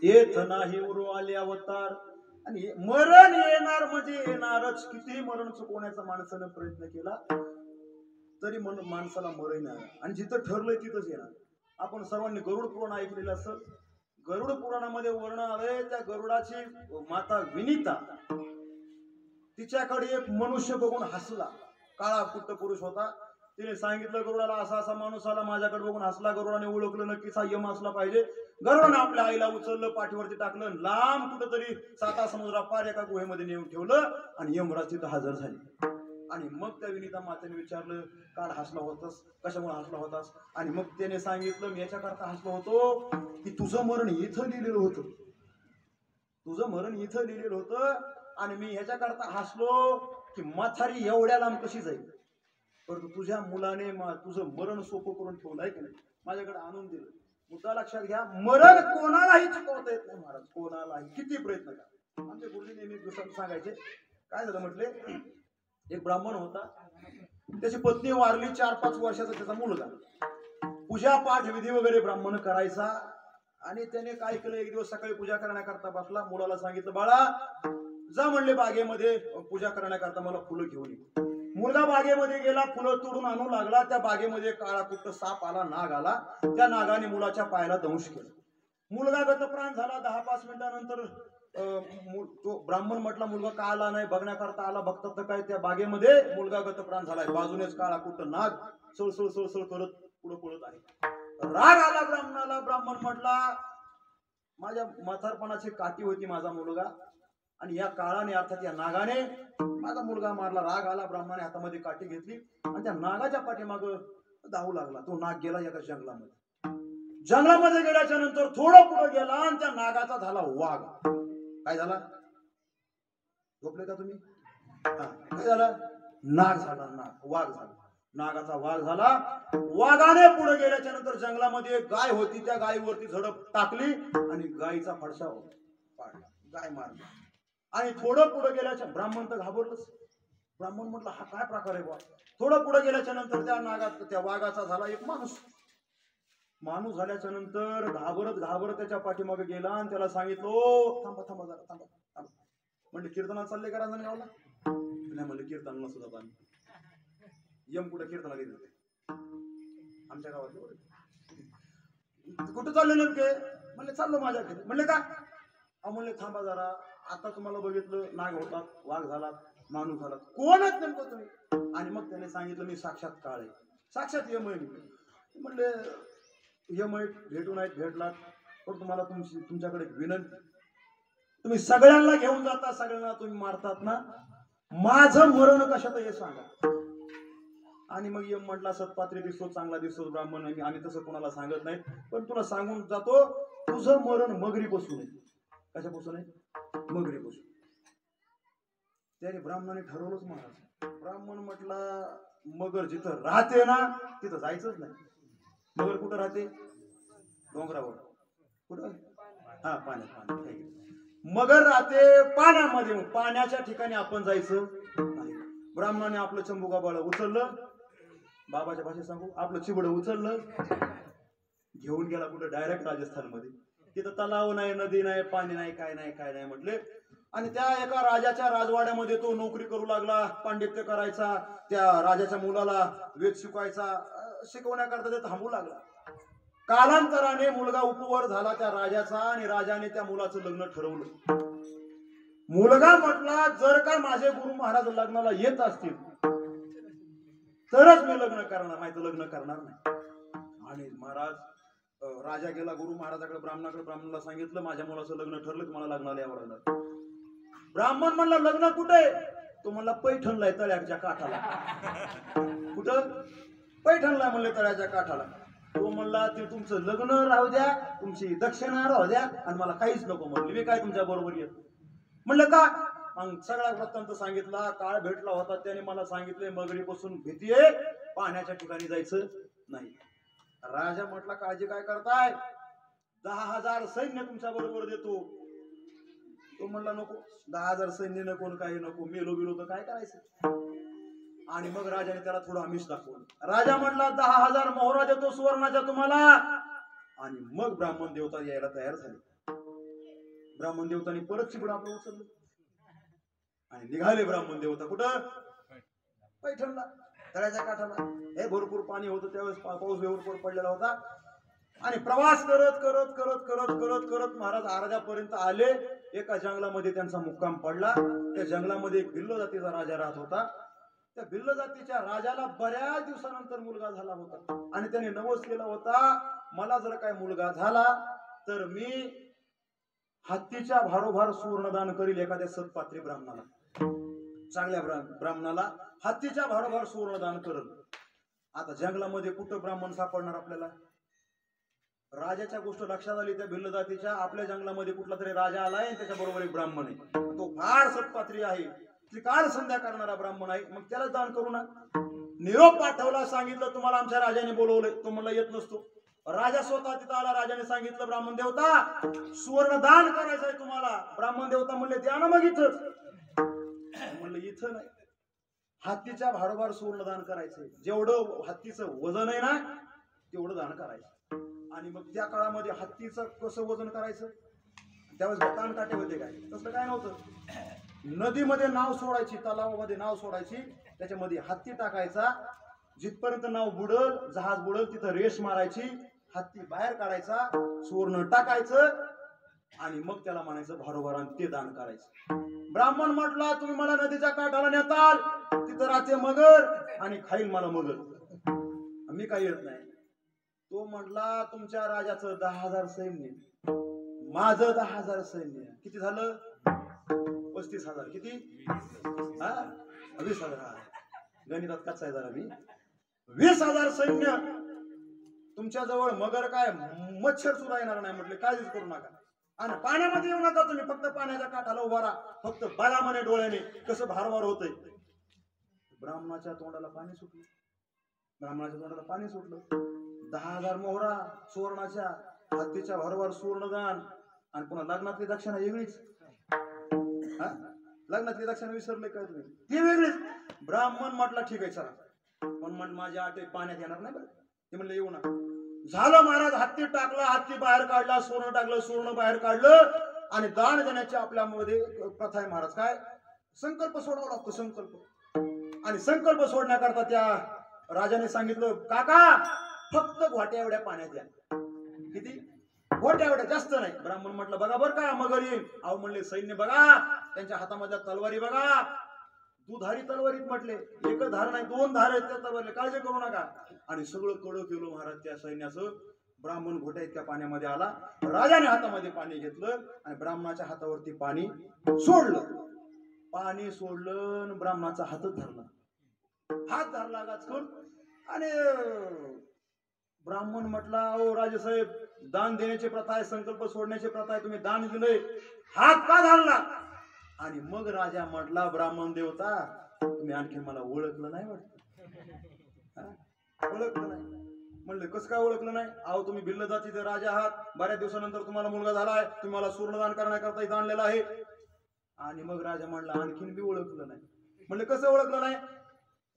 येथ नाही उरो आले अवतार. आणि मरण येणार म्हणजे येणारच. कितीही मरण चुकवण्याचा माणसाने प्रयत्न केला तरी माणसाला मरण येणार, आणि जिथं ठरलंय तिथंच येणार. आपण सर्वांनी गरुड पुराण ऐकलेलं असं. गरुड पुराणामध्ये वर्णन आलंय त्या गरुडाची माता विनीता, तिच्याकडे एक मनुष्य बघून हसला. काळा कुट्ट पुरुष होता. तिने सांगितलं गरुडाला असा असा माणूस आला, माझ्याकडे बघून हसला. गरुडाने ओळखलं नक्कीच हा यम असला पाहिजे. गरुडाने आपल्या आईला उचललं, पाठीवरती टाकलं, लांब कुठंतरी 7 समुद्रा पार एका गुहेमध्ये नेऊन ठेवलं आणि यमराज तिथं हजर झाले. आणि मग त्या विनीता मातेने विचारलं, काल हसला होतास, कशामुळे हसला होतास? आणि मग त्याने सांगितलं, मी याच्याकरता हसलो होतो की तुझं मरण इथं लिहिलेलं होतं, तुझं मरण इथं लिहिलेलं होतं. आणि मी ह्याच्याकरता हसलो की म्हातारी एवढ्या लांब कशी जाईल, परंतु तुझ्या मुलाने तुझं मरण सोपं करून ठेवलंय की नाही, माझ्याकडे आणून दिलं. मुद्दा लक्षात घ्या, मरण कोणालाही चुकवता येत नाही महाराज, कोणालाही. किती प्रयत्न करा. आमचे गुरुजी नेहमी दुसऱ्या सांगायचे, काय झालं म्हटले, एक ब्राह्मण होता, त्याची पत्नी वारली, 4-5 वर्षाचा त्याचा मुलगा. पूजा पाठ विधी वगैरे ब्राह्मण करायचा. आणि त्याने काय केलं, एक दिवस सकाळी पूजा करण्याकरता बसला. मुलाला सांगितलं, बाळा जा म्हणले बागेमध्ये पूजा करण्याकरता, मला फुलं घेऊन ये. मुलगा बागेमध्ये गेला, फुलं तोडून आणू लागला. त्या बागेमध्ये काळा कुट्ट साप आला, नाग आला. त्या नागाने मुलाच्या पायाला दंश केला. मुलगा गतप्राण झाला. 10-5 मिनिटानंतर तो ब्राह्मण म्हटला, मुलगा का आला नाही बघण्याकरता आला. बघतात तर काय, त्या बागेमध्ये मुलगा गतप्राण झालाय. बाजूनेच काळा कुट्ट नाग सळसळ सळसळ करत पुढे पळत आहे. राग आला ब्राह्मणाला. ब्राह्मण म्हटला, माझ्या म्हातारपणाची काठी होती माझा मुलगा, आणि या काळाने अर्थात या नागाने माझा मुलगा मारला. राग आला. ब्राह्मणाने हातामध्ये काठी घेतली आणि त्या नागाच्या पाठीमाग धावू लागला. तो नाग गेला एका जंगलामध्ये. जंगलामध्ये गेल्याच्या नंतर थोडं पुढे गेला आणि त्या नागाचा झाला वाघ. काय झाला? झोपले का तुम्ही? काय झालं? नाग झाला, वाघ झाला. नागाचा वाघ झाला. वाघाने पुढे गेल्याच्या नंतर जंगलामध्ये गाय होती, त्या गायीवरती झडप टाकली आणि गायीचा फडशा पाडला, गाय मारली. आणि थोडं पुढे गेल्याच्या ब्राह्मण तर घाबरलंच. ब्राह्मण म्हटलं हा काय प्रकार आहे बा. थोडं पुढे गेल्याच्या नंतर त्या वाघाचा झाला एक माणूस झाल्याच्या नंतर घाबरत त्याच्या पाठीमागे गेला आणि त्याला सांगितलं, ओ थांबा थांबा जरा, थांबा. म्हणजे कीर्तनात चालले का रांजण गावला? नाही म्हणलं कीर्तन नसत आता आम्ही यम कुठे कीर्तनाला गेले होते आमच्या गावात. कुठं चालले नेमके? म्हणले चाललो माझ्या घरी. म्हणले का? म्हणले थांबा जरा, आता तुम्हाला बघितलं नाग होतात, वाघ झाला, माणूस झाला, कोण आहेत नेमकं तुम्ही? आणि मग त्याने सांगितलं मी साक्षात काळ आहे, साक्षात यम आहे. म्हणले यम आहे, भेटलात, पण तुम्हाला तुमच्याकडे विनंती, तुम्ही सगळ्यांना घेऊन जाता, सगळ्यांना तुम्ही मारतात ना, माझं मरण कशात हे सांगा. आणि मग यम म्हटला सत्पात्री दिसतो, चांगला दिसतो ब्राह्मण, आम्ही तसं कोणाला सांगत नाही, पण तुला सांगून जातो तुझं मरण मगरी बसून आहे. कशापासून आहे? मगरी बसून. त्याने ब्राह्मणाने ठरवलंच महाराज. ब्राह्मण म्हटला मगर जिथं राहते ना तिथं जायचंच नाही. मगर कुठं राहते? डोंगरावर. कुठं? हा, पाण्यात. मगर राहते पाण्यामध्ये. पाण्याच्या ठिकाणी आपण जायचं नाही. ब्राह्मणाने आपलं चंबुका बाळ उचललं, बाबाच्या भाषेत सांगू, आपलं चिबड उचललं, घेऊन गेला कुठं? डायरेक्ट राजस्थानमध्ये. तिथं तलाव नाही, नदी नाही, पाणी नाही, काय नाही म्हटले. आणि त्या एका राजाच्या राजवाड्यामध्ये तो नोकरी करू लागला, पांडित्य करायचा, त्या राजाच्या मुलाला वेद शिकवण्याकरता ते थांबू लागला. कालांतराने मुलगा उपवर झाला त्या राजाचा आणि राजाने त्या मुलाचं लग्न ठरवलं. मुलगा म्हटला जर का माझे गुरु महाराज लग्नाला येत असतील तरच मी लग्न करणार, नाही तर लग्न करणार नाही. आणि महाराज राजा गेला गुरु महाराजाकडे, ब्राह्मणाला सांगितलं माझ्या मुलाचं लग्न ठरलं, तुम्हाला लग्नाला यावं लागलं. ब्राह्मण म्हणला लग्न कुठे? तो म्हणला पैठणला आहे, तळ्याच्या काठाला. कुठं? पैठणला म्हणले, तळ्याच्या काठाला. तो म्हणला ते तुमचं लग्न राहू द्या, तुमची दक्षिणा राहू द्या, आणि मला काहीच नको. म्हणले मी काय तुमच्या बरोबर येत? म्हणलं का? मग सगळा वृत्तांत सांगितला. काळ भेटला होता, त्याने मला सांगितले मगरीपासून भीती आहे, पाण्याच्या ठिकाणी जायचं नाही. राजा म्हटला काळजी काय करताय? 10,000 सैन्य तुमच्या बरोबर देतो. तो म्हणला नको, 10,000 सैन्य नको, काही नको, मेलो बिलो तर काय करायचं. आणि मग राजाने त्याला थोडं आमिष दाखवलं. राजा म्हटला 10,000 मोहरा देतो सुवर्णाच्या तुम्हाला. आणि मग ब्राह्मण देवता यायला तयार झाले. ब्राह्मण देवतांनी परत चिबड आपलं उचललं आणि निघाले ब्राह्मण देवता. कुठं? पैठणला, तळ्याच्या काठाला. हे भरपूर पाणी होतं त्यावेळेस, पाऊस भरपूर पडलेला होता. आणि प्रवास करत करत करत करत करत करत महाराज आराध्यापर्यंत आले. एका जंगलामध्ये त्यांचा मुक्काम पडला. त्या जंगलामध्ये एक भिल्ल जातीचा राजा राहत होता. त्या भिल्ल जातीच्या राजाला बऱ्याच दिवसानंतर मुलगा झाला होता आणि त्याने नवस केला होता मला जर काय मुलगा झाला तर मी हत्तीच्या भारोभार सुवर्णदान करील एखाद्या सत्पात्री ब्राह्मणाला, चांगल्या ब्राह्मणाला हत्तीच्या भारोभार सुवर्णदान करेल. आता जंगलामध्ये कुठं ब्राह्मण सापडणार आपल्याला? राजाच्या गोष्ट लक्षात आली त्या भिल्ल जातीच्या. आपल्या जंगलामध्ये कुठला तरी राजा आलाय आणि त्याच्या बरोबर एक ब्राह्मण आहे, तो फार सत्पात्री आहे, त्रिकाळ संध्या करणारा ब्राह्मण आहे, मग त्याला दान करू ना. निरोप पाठवला, सांगितलं तुम्हाला आमच्या राजाने बोलवलंय. तो म्हणला येत नसतो. राजा स्वतः तिथं आला. राजाने सांगितलं ब्राह्मण देवता सुवर्ण दान करायचंय तुम्हाला. ब्राह्मण देवता म्हणले द्या ना मग इथंच. म्हणलं इथं नाही, हत्तीच्या भारोभार सुवर्ण दान करायचंय. जेवढं हत्तीचं वजन आहे ना तेवढं दान करायचं. आणि मग त्या काळामध्ये हत्तीचं कसं वजन करायचं? त्यावेळेस ताण काटे होते काय? तसं काय नव्हतं. नदीमध्ये नाव सोडायची, तलावामध्ये नाव सोडायची, त्याच्यामध्ये हत्ती टाकायचा, जिथपर्यंत नाव बुडल, जहाज बुडल तिथं रेस मारायची, हत्ती बाहेर काढायचा, सुवर्ण टाकायचं आणि मग त्याला म्हणायचं भारोभार आणि ते दान करायचं. ब्राह्मण म्हटला तुम्ही मला नदीच्या काठाला नेताल, तिथं राहते मगर आणि खाईल मला मगर, मी काही येत नाही. तो म्हटला तुमच्या राजाचं 10,000 सैन्य, माझं 10,000 सैन्य, किती झालं? 35,000. किती? 20,000. गणितात कच्चा आहे जरा मी. 20,000 सैन्य तुमच्या जवळ. मगर काय मच्छर सुद्धा येणार नाही म्हटले, काळजीच करू नका. आणि पाण्यामध्ये येऊ नका तुम्ही, फक्त पाण्याच्या काठाला उभा राहा, फक्त बघा म्हणे डोळ्याने कसं भारवार होतंय. ब्राह्मणाच्या तोंडाला पाणी सुटलं, ब्राह्मणाच्या तोंडाला पाणी सुटलं. 10,000 मोहरा सुवर्णाच्या, हत्तीच्या भरभर सुवर्णदान, आणि पुन्हा लग्नातली दक्षिणा वेगळीच. लग्नातली दक्षिणा विसरले काय तुम्ही, ती वेगळीच. ब्राह्मण म्हटला ठीक आहे चला, पण म्हण माझ्या आटे पाण्यात येणार नाही बरं. ते म्हणलं येऊ नका. झालं महाराज, हत्ती टाकला, हत्ती बाहेर काढला, सोनं टाकलं, सोनं बाहेर काढलं. आणि दान देण्याची आपल्यामध्ये प्रथा आहे महाराज. काय संकल्प सोडावा लागतो, संकल्प. आणि संकल्प सोडण्याकरता त्या राजाने सांगितलं, काका फक्त घोट्या एवढ्या पाण्यात या. किती घोट्या एवढ्या, जास्त नाही. ब्राह्मण म्हटलं बघा बरं का मगर येईल. अहो म्हणले सैन्य बघा, त्यांच्या हातामधल्या तलवारी बघा, दुधारी तलवारीत म्हटले, एक धार नाही 2 धार आहेत त्या तलवारीला, काळजी करू नका. आणि सगळं कडं केलं महाराज त्या सैन्याचं. ब्राह्मण घोट्या इतक्या पाण्यामध्ये आला, राजाने हातामध्ये पाणी घेतलं आणि ब्राह्मणाच्या हातावरती पाणी सोडलं. पाणी सोडलं आणि ब्राह्मणाचा हातच धरला, हात धरला गाचकून. आणि ब्राह्मण म्हटला, ओ राजेसाहेब, दान देण्याची प्रथा आहे, संकल्प सोडण्याची प्रथा आहे, तुम्ही दान दिलंय, हात का धरला? आणि मग राजा म्हटला, ब्राह्मण देवता तुम्ही आणखी मला ओळखलं नाही वाटत. ओळखलं नाही. म्हणले कसं काय ओळखलं नाही? अहो तुम्ही भिल्ल जातीचे राजा आहात, बऱ्याच दिवसानंतर तुम्हाला मुलगा झालाय, तुम्ही मला सुवर्णदान करण्याकरता इथं आणलेला आहे. आणि मग राजा म्हणला आणखीन बी ओळखलं नाही. म्हणले कसं ओळखलं नाही?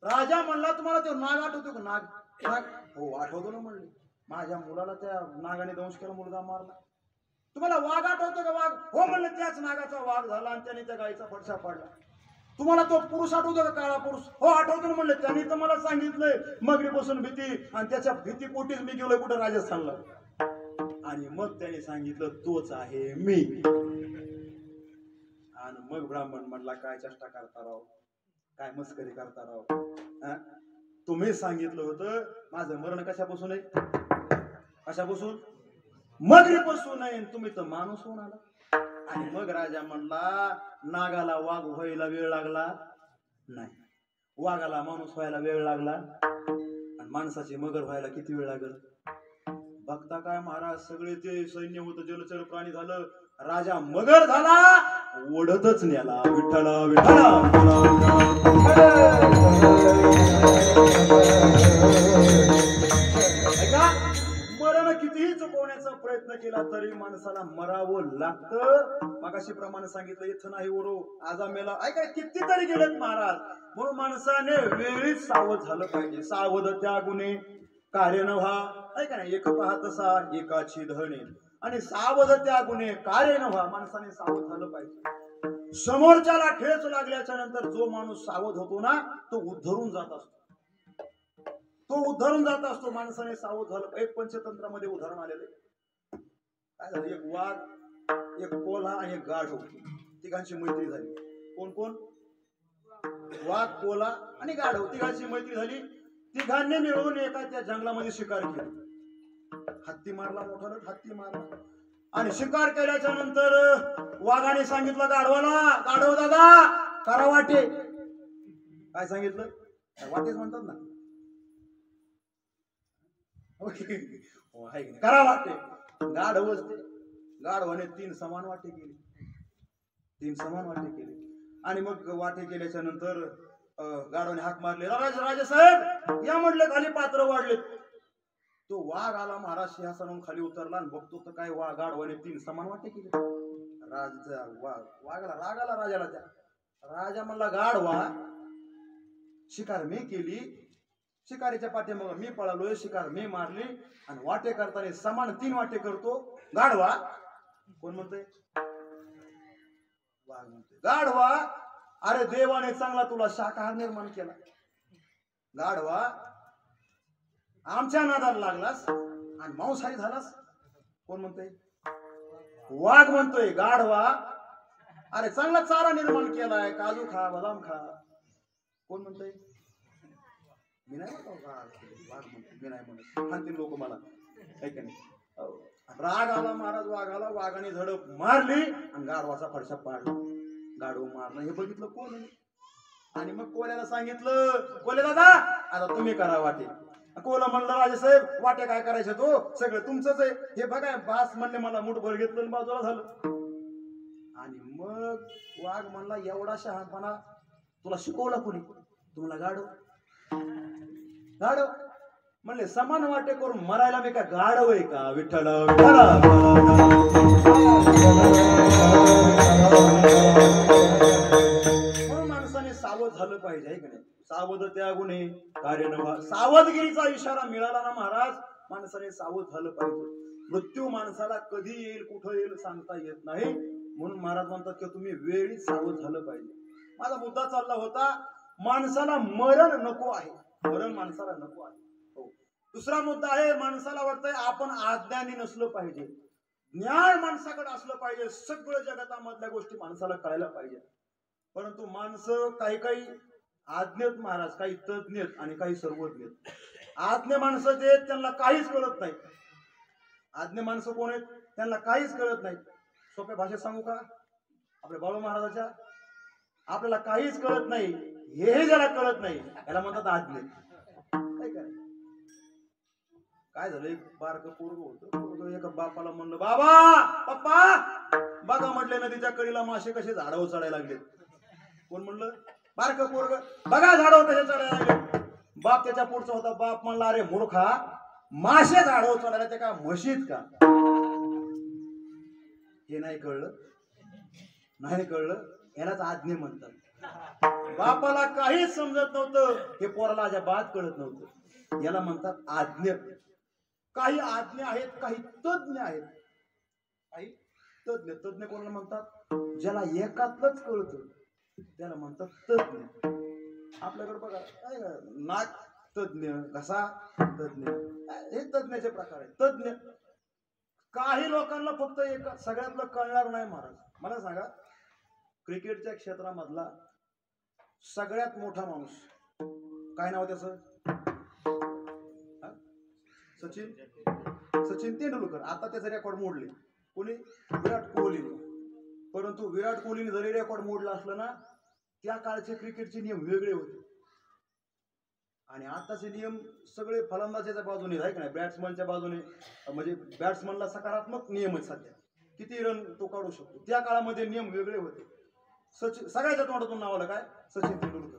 राजा म्हणला तुम्हाला तो नाग आठवतो का? नाग नाग हो आठवतो ना. म्हणले माझ्या मुलाला त्या नागाने दंश केला, मुलगा मारला. तुम्हाला वाघ आठवतो का? वाघ हो. म्हणले त्याच नागाचा वाघ झाला आणि त्याने त्या गायीचा फडशा पाडला. तुम्हाला तो पुरुष आठवतो का? काळा पुरुष हो आठवतो ना. म्हणले त्यांनी तर मला सांगितलंय मगरीपासून भीती, आणि त्याच्या भीतीपोटीच मी गेलोय कुठं राजस्थानला. आणि मग त्याने सांगितलं तोच आहे मी. आणि मग ब्राह्मण म्हणला काय चेष्टा करता राव, काय मस्करी करता राव. तुम्ही सांगितलं होतं माझं मरण कशापासून आहे? कशापासून? मगरीपासून आहे. तुम्ही तर माणूस होऊन आला. आणि मग राजा म्हणला नागाला वाघ व्हायला वेळ लागला नाही, वाघाला माणूस व्हायला वेळ लागला, आणि माणसाची मगर व्हायला किती वेळ लागल बघता काय महाराज? सगळे ते सैन्य होतं, जलचर प्राणी झालं, राजा मगर झाला, ओढतच नेला. विठ्ठला विठ्ठला. मरण कितीही चुकवण्याचा प्रयत्न केला तरी माणसाला मरावं लागतं. मगाशी प्रमाणे सांगितलं इथं नाही ओरो आजा मेला. ऐका कितीतरी गेलेत महाराज. म्हणून माणसाने वेळीच सावध झालं पाहिजे. सावध त्या गुणे कार्य न व्हा. ऐका नाही, एक पाहतसा एकाची धणे, आणि सावध त्या गुणे कार्य न व्हा. माणसाने सावध झालं पाहिजे. समोरच्याला ठेच लागल्याच्या नंतर जो माणूस सावध होतो ना तो उद्धरून जात असतो, तो उद्धरून जात असतो. माणसाने सावध झालं. एक पंचतंत्रामध्ये उदाहरण आलेलं काय झालं? एक वाघ, एक कोल्हा आणि एक गाढव, तिघांची मैत्री झाली. कोण कोण? वाघ, कोल्हा आणि गाढव, तिघांची मैत्री झाली. तिघांनी मिळून एका त्या जंगलामध्ये शिकार केली. हत्ती मारला, मोठा हत्ती मारला. आणि शिकार केल्याच्या नंतर वाघाने सांगितलं गाढवाला, गाढव दादा करा वाटे. काय सांगितलं? वाटेच म्हणतात ना, करा वाटे. गाढवच ते. गाढवाने 3 समान वाटे केले, 3 समान वाटे केले. आणि मग वाटे केल्याच्या नंतर गाढवाने हाक मारले, राजे साहेब या म्हटले, खाली पात्र वाढले. तो वाघ आला महाराज सिंहासनावरून खाली उतरला आणि बघतो तर काय गाढवाने 3 समान वाटे केले. वाघाला राग आला राजाला. त्या राजा म्हणला गाढवा शिकार मी केली, शिकारीच्या पाठीमागे मी पळालोय, शिकार मी मारली, आणि वाटे करताना समान 3 वाटे करतो. गाढवा कोण म्हणतोय? वाघ म्हणतोय. गाढवा अरे देवाने चांगला तुला शाकाहार निर्माण केला. गाढवा आमच्या नादाला लागलास आणि मांसाहारी झालास. कोण म्हणतोय? वाघ म्हणतोय. गाढवा अरे चांगला चारा निर्माण केलाय, काजू खा, बदाम खा. कोण म्हणतोय? मी नाही म्हणतो. वाघ म्हणतो मी नाही म्हणत. आणखी लोक मला ऐक नाही. राग आला महाराज वाघाला. वाघाने झडप मारली आणि गाढवाचा फडशा पाडला. गाढव मारला हे बघितलं कोण? आणि मग कोल्याला सांगितलं, कोले दादा आता तुम्ही करा वाटे. कोला म्हणलं राजेसाहेब वाटे काय करायचे तो सगळं तुमचंच आहे. हे बघा बास म्हणले मला मुठभर घेतलं आणि बाजूला झालं. आणि मग वाघ म्हणला एवढा शहाणपणा तुला शिकवला कोणी? तुम्हाला गाडव गाडव म्हणले समान वाटे करून मरायला मी काय गाडव आहे का? विठ्ठल म्हणून माणसाने सावध झालं पाहिजे आहे की नाही? सावध त्या गुन्हे कार्य नवा. सावधगिरीचा इशारा मिळाला ना महाराज, माणसाने सावध झालं पाहिजे. मृत्यू माणसाला कधी येईल कुठं येईल सांगता येत नाही. म्हणून महाराज म्हणतात की तुम्ही वेळीच सावध झालं पाहिजे. माझा मुद्दा चालला होता माणसाला मरण नको आहे. मरण माणसाला नको आहे. हो. दुसरा मुद्दा आहे माणसाला वाटतंय आपण अज्ञानी नसलं पाहिजे, ज्ञान माणसाकडे असलं पाहिजे. सगळं जगतामधल्या गोष्टी माणसाला कळायला पाहिजे. परंतु माणसं काही काही आज्ञेत महाराज, काही तज्ञ आणि काही सर्वज्ञ. आज्ञ माणसं जे आहेत त्यांना काहीच कळत नाही. आज्ञ माणसं कोण आहेत? त्यांना काहीच कळत नाही. सोप्या भाषेत सांगू का? आपल्या बाळू महाराजाच्या आपल्याला काहीच कळत नाही हे ज्याला कळत नाही याला म्हणतात आज्ञ. काय झालं? एक बारकं पोरग होतं. एका बापाला म्हणलं बाबा पप्पा बघा म्हटले नदीच्या कडीला मासे कसे झाडावर चढायला लागले. कोण म्हणलं? बारकं पोरग. बघा झाडावर कसे चढायला लागले. बाप त्याच्या पुढचा होता. बाप म्हणला अरे मूर्खा मासे झाडावर चढायला ते का म्हशीत का? हे नाही कळलं. नाही कळलं यालाच आज्ञा म्हणतात. बापाला काहीच समजत नव्हतं. हे पोराला अजिबात कळत नव्हतं. याला म्हणतात आज्ञा. काही आज्ञा आहेत, काही तज्ञ आहेत. काही तज्ञ. तज्ञ कोणाला म्हणतात? ज्याला एकातलंच कळतं त्याला म्हणतात तज्ञ. आपल्याकडे बघा काय नाक तज्ञ, घसा तज्ञ, हे तज्ञाचे प्रकार आहेत. तज्ञ. काही लोकांना फक्त एक सगळ्यातलं कळणार नाही महाराज. मला सांगा क्रिकेटच्या क्षेत्रामधला सगळ्यात मोठा माणूस काय नाव त्याचं? सचिन तेंडुलकर. आता त्याचे रेकॉर्ड मोडले. कोणी? विराट कोहलीने. परंतु विराट कोहलीने जरी रेकॉर्ड मोडला असलं ना त्या काळचे क्रिकेटचे नियम वेगळे होते आणि आताचे नियम सगळे फलंदाजाच्या बाजूने आहे का नाही, बॅट्समनच्या बाजूने. म्हणजे बॅट्समनला सकारात्मक नियम आहेत सध्या. किती रन तो काढू शकतो. त्या काळामध्ये नियम वेगळे होते. सगळ्याच्या तोंडातून नाव आलं काय? सचिन तेंडुलकर.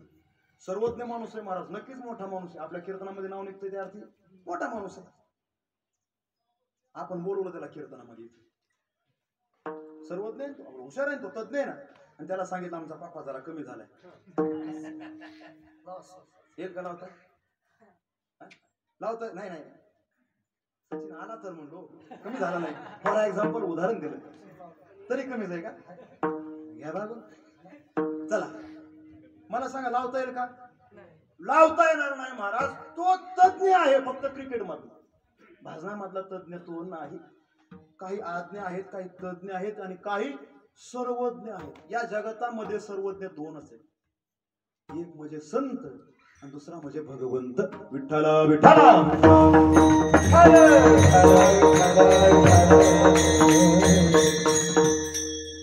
सर्वज्ञ माणूस आहे महाराज. नक्कीच मोठा माणूस आहे. आपल्या कीर्तनामध्ये नाव निघतं त्या अर्थी मोठा माणूस आहे. आपण बोलवलं त्याला कीर्तनामध्ये. सर्वज्ञ हुशार आहे तो, तज्ञ आहे ना. आणि त्याला सांगितलं आमचा पापा जरा कमी झालाय. एक का लावता? लावता? नाही नाही सचिन आला तर म्हणलो कमी झाला नाही. फॉर एक्झाम्पल उदाहरण दिलं तरी कमीच आहे का? घ्या बाबा. चला मला सांगा लावता येईल का? लावता येणार नाही महाराज. तो तज्ञ आहे फक्त क्रिकेट मधला. भाजनामधला तज्ञ तो नाही. काही आज्ञ आहेत, काही तज्ञ आहेत आणि काही सर्वज्ञ आहेत. या जगतामध्ये सर्वज्ञ दोनच आहेत. एक म्हणजे संत आणि दुसरा म्हणजे भगवंत. विठ्ठल विठ्ठल.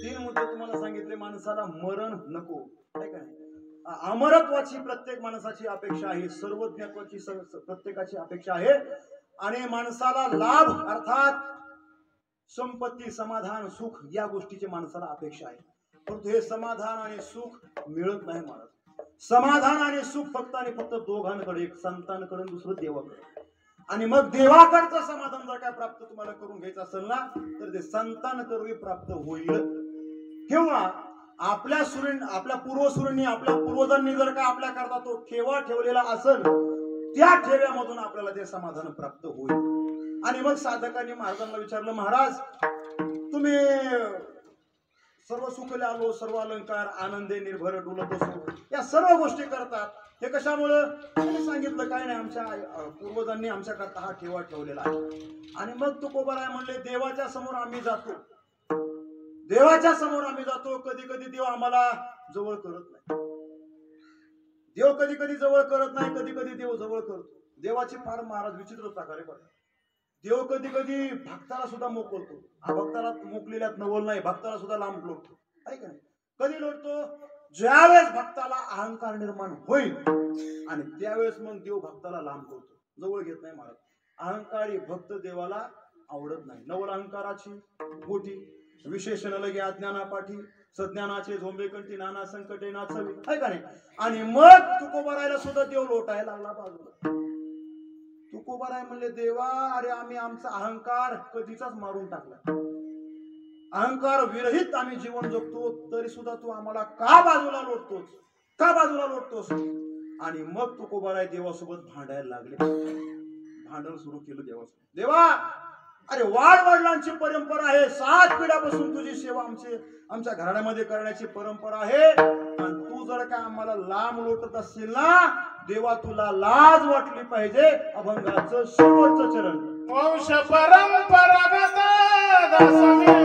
तीन मुद्दे तुम्हाला सांगितले. माणसाला मरण नको आहे का नाही? अमरत्वाची प्रत्येक माणसाची अपेक्षा आहे. सर्वज्ञत्वाची प्रत्येकाची अपेक्षा आहे. आणि माणसाला लाभ अर्थात संपत्ती, समाधान, सुख या गोष्टीची माणसाला अपेक्षा आहे. परंतु हे समाधान आणि सुख मिळत नाही महाराज. समाधान आणि सुख फक्त आणि फक्त दोघांकडे, एक संतांकडे दुसरं देवाकडे. आणि मग देवाकडचं समाधान जर काय प्राप्त तुम्हाला करून घ्यायचं असेल ना तर ते संतांकडे प्राप्त होईल. किंवा आपल्या पूर्वसुरींनी, आपल्या पूर्वजांनी जर का आपल्या करता तो ठेवा ठेवलेला असेल त्या ठेव्यामधून आपल्याला ते समाधान प्राप्त होईल. आणि मग साधकांनी महाराजांना विचारलं महाराज तुम्ही सर्व सुखले आलो, सर्व अलंकार, आनंदे निर्भर डुलत असो, या सर्व गोष्टी करतात. हे कशामुळं? त्यांनी सांगितलं काय नाही आमच्या पूर्वजांनी आमच्या करता हा ठेवा ठेवलेला आहे. आणि मग तुकोबाराय म्हणले देवाच्या समोर आम्ही जातो. देवाच्या समोर आम्ही जातो. कधी कधी देव आम्हाला जवळ करत नाही. देव कधी कधी जवळ करत नाही, कधी कधी देव जवळ करतो. देवाची फार महाराज विचित्र प्रकारे बघा. देव कधी कधी भक्ताला सुद्धा मोकलतो. भक्ताला मोकलेल्यात नवल नाही, भक्ताला सुद्धा लांब लोटतो आहे का नाही? कधी लोटतो? ज्यावेळेस भक्ताला अहंकार निर्माण होईल आणि त्यावेळेस मग देव भक्ताला लांब करतो. जवळ घेत नाही महाराज. अहंकारी भक्त देवाला आवडत नाही. नवल अहंकाराची गोटी विशेषण लगे अज्ञानापाठी सज्ञानाचे झोंबेकंठी नाना संकटे नाचवी आहे का नाही. आणि मग तुकोबारायला सुद्धा देव लोटायला लागला बाजूला. तुकोबाराय म्हणले देवा अरे आम्ही आमचा अहंकार कधीचाच मारून टाकला. अहंकार विरहित आम्ही जीवन जगतो तरी सुद्धा तू आम्हाला का बाजूला लोटतोस, का बाजूला लोटतोस. आणि मग तुकोबाराय देवासोबत भांडायला लागले. भांडण सुरू केलं देवासोबत. देवा अरे वाड वडिलांची परंपरा आहे, 7 पिढ्यापासून तुझी सेवा आमच्या घराण्यामध्ये करण्याची परंपरा आहे. आणि तू जर का आम्हाला लांब लोटत असशील ना देवा तुला लाज वाटली पाहिजे. अभंगाचं शेवटचं चरण. वंश परंपरागत दासमी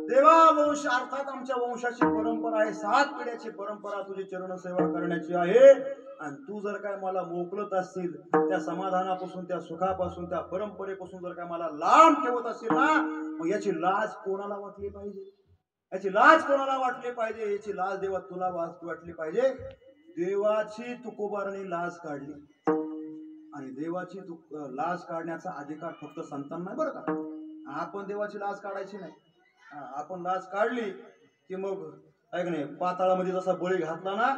देवा वंश अर्थात आमच्या वंशाची परंपरा आहे, 7 पिढ्याची परंपरा तुझी चरण सेवा करण्याची आहे. आणि तू जर काय मला मोकलत असतील त्या समाधानापासून त्या सुखापासून त्या परंपरेपासून जर काय मला लांब ठेवत असतील ना मग याची लाज कोणाला वाटली पाहिजे, याची लाज कोणाला वाटली पाहिजे, याची लाज देवा तुला वाटली पाहिजे. देवाची तुकोबाराने लाज काढली आणि देवाची लाज काढण्याचा अधिकार फक्त संतांना नाही बरं का. आपण देवाची लाज काढायची नाही. आपण लाज काढली की मग ऐक नाही पाताळामध्ये जसा बळी घातला ना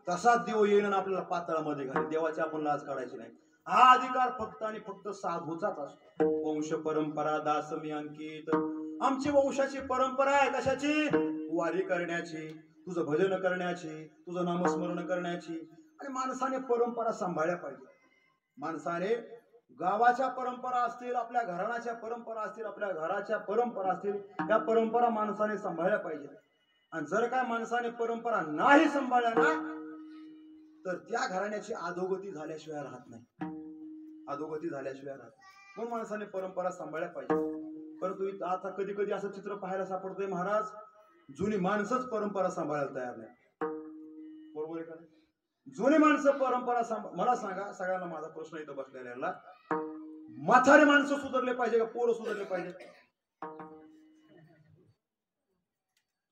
तसाच देव येईन आणि आपल्याला पाताळामध्ये घालेल. देवाची आपण लाज काढायची नाही. हा अधिकार फक्त आणि फक्त साधूचाच असतो. वंश परंपरा दासमी अंकित. आमची वंशाची परंपरा आहे कशाची, वारी करण्याची, तुझं भजन करण्याची, तुझं नामस्मरण करण्याची. आणि माणसाने परंपरा सांभाळल्या पाहिजे. माणसाने गावाच्या परंपरा असतील, आपल्या घराण्याच्या परंपरा असतील, आपल्या घराच्या परंपरा असतील, त्या परंपरा माणसाने सांभाळल्या पाहिजे. आणि जर काय माणसाने परंपरा नाही सांभाळल्या ना तर त्या घराण्याची अधोगती झाल्याशिवाय राहत नाही, अधोगती झाल्याशिवाय राहत. म्हणून माणसाने परंपरा सांभाळल्या पाहिजे. परंतु आता कधी कधी असं चित्र पाहायला सापडतंय महाराज, जुनी माणसंच परंपरा सांभाळायला तयार नाही. बरोबर आहे का? जुनी माणसं परंपरा मला सांगा, सगळ्यांना माझा प्रश्न इथं बसलेला, म्हातारे माणसं सुधारले पाहिजे का पोरं सुधारले पाहिजे?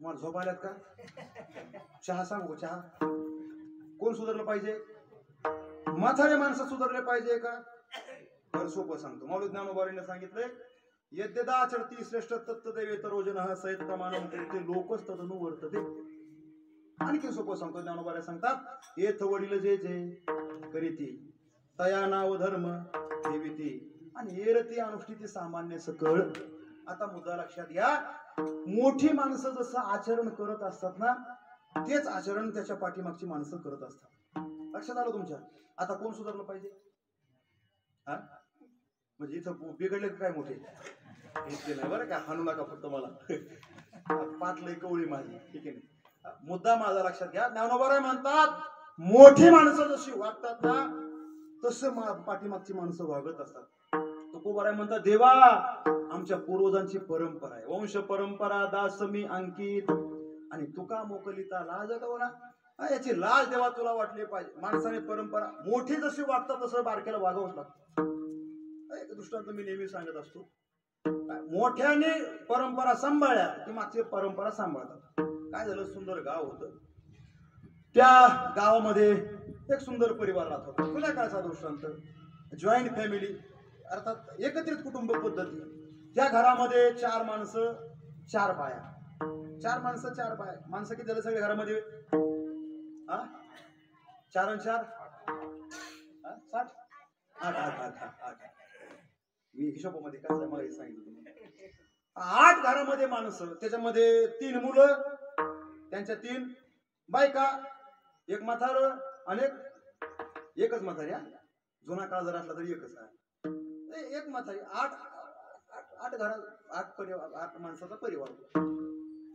तुम्हाला झोप आल्यात का? चहा सांगू, चहा कोण सुधारलं पाहिजे? म्हातारे माणसं सुधारले पाहिजे का? तर सोपं सांगतो. माऊली ज्ञानोबारीने सांगितलंय, यद्यदा चरती श्रेष्ठ तत्तदैवे तरोजनः सहित प्रमाणम ते लोकच तदनु वर्तते. आणखी सोपं सांगतो. ज्ञानोबारी सांगतात, येथ वडील जे जे करीती तया नाव धर्म देविती आणि एरती अनुष्ठिती सामान्य सकळ. आता मुद्दा लक्षात घ्या, मोठी माणसं जसं आचरण करत असतात ना तेच आचरण त्याच्या पाठीमागची माणसं करत असतात. लक्षात आलं तुमच्या? आता कोण सुधारलं पाहिजे? हा म्हणजे इथं बिघडले काय मोठे इतके नाही बरं का, हाणू नका फक्त मला, पाटलंय कवळी माझी, ठीक आहे. मुद्दा माझा लक्षात घ्या. ज्ञानोबा म्हणतात मोठी माणसं जशी वागतात ना तसं पाठीमागची माणसं वागत असतात. तुकोबाराय म्हणतात, देवा आमच्या पूर्वजांची परंपरा आहे, वंश परंपरा दासमी अंकित. आणि तुका मोकलिता लाज गवला. याची लाज देवा तुला वाटली पाहिजे. माणसाने परंपरा मोठी जशी वागतात तसं बारक्याला वागावंच लागतं. एक दृष्टांत मी नेहमी सांगत असतो. मोठ्याने परंपरा सांभाळल्या की मागची परंपरा सांभाळतात. काय झालं, सुंदर गाव होतं. त्या गावामध्ये एक सुंदर परिवार राहत होता. जुन्या काळचा दृष्टांत, जॉईंट फॅमिली अर्थात एकत्रित कुटुंब पद्धती. त्या घरामध्ये 4 माणसं 4 बाया. 4 माणसं 4 बाया. माणसं किती झाले सगळे घरामध्ये? 4 आणि 4 60. 8. मी हिशोबामध्ये कसं आहे मला हे सांगितलं तुम्ही. 8 घरामध्ये माणसं, त्याच्यामध्ये 3 मुलं, त्यांच्या 3 बायका, एक म्हातार आणि एकच म्हातारी. जुना काळ जर असला तरी एकच आहे, एक म्हातारी. 8 घरात 8 माणसाचा परिवार.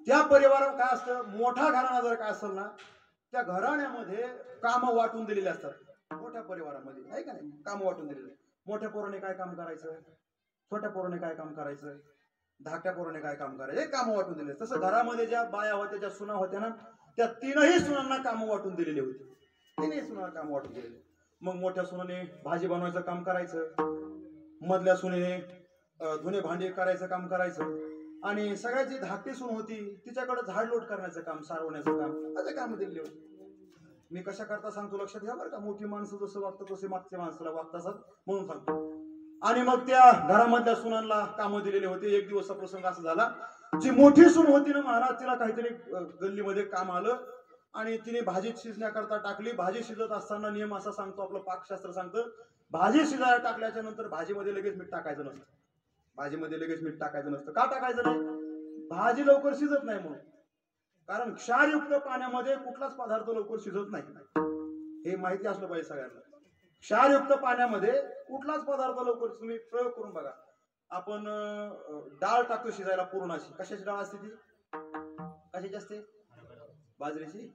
त्या परिवारात काय असतं, मोठा घराणा जर काय असेल ना, त्या घराण्यामध्ये काम वाटून दिलेले असतात. मोठ्या परिवारामध्ये आहे का नाही, काम वाटून दिलेले. मोठ्या पोराने काय काम करायचं, छोट्या पोराने काय काम करायचं, धाकट्या पोराने काय काम करायचं, हे काम वाटून दिले. तसं घरामध्ये ज्या बाया होत्या, ज्या सुना होत्या ना, त्या 3ही सुनांना काम वाटून दिलेले होते. 3ही सुनांना काम वाटून दिलेले. मग मोठ्या सुनेने भाजी बनवायचं काम करायचं, मधल्या सुनेने धुणे भांडे करायचं काम करायचं, आणि सगळ्यात जी धाकटी सून होती तिच्याकडे झाडलोट करण्याचं काम, सारवण्याचं काम, असे काम दिलेले होते. मी कशा करता सांगतो लक्षात घ्या बरं का. मोठी माणसं जसं वागतात तसे मागच्या माणसाला वागतात म्हणून सांगतो. आणि मग त्या घरामधल्या सुनांना कामं दिलेले होते. एक दिवसचा प्रसंग असा झाला, जी मोठी सून होती ना महाराज, तिला काहीतरी गल्लीमध्ये काम आलं आणि तिने भाजी शिजण्याकरता टाकली. भाजी शिजत असताना नियम असा सांगतो, आपलं पाकशास्त्र सांगतं, भाजी शिजायला टाकल्याच्या नंतर भाजीमध्ये लगेच मीठ टाकायचं नसतं. भाजीमध्ये लगेच मीठ टाकायचं नसतं. का टाकायचं नाही? भाजी लवकर शिजत नाही म्हणून. कारण क्षारयुक्त पाण्यामध्ये कुठलाच पदार्थ लवकर शिजत नाही, हे माहिती असलं पाहिजे सगळ्यांना. क्षारयुक्त पाण्यामध्ये कुठलाच पदार्थ लवकर, तुम्ही प्रयोग करून बघा. आपण डाळ टाकतो शिजायला पुरणाची. कशाची डाळ असते ती? कशाची असते? बाजरीची,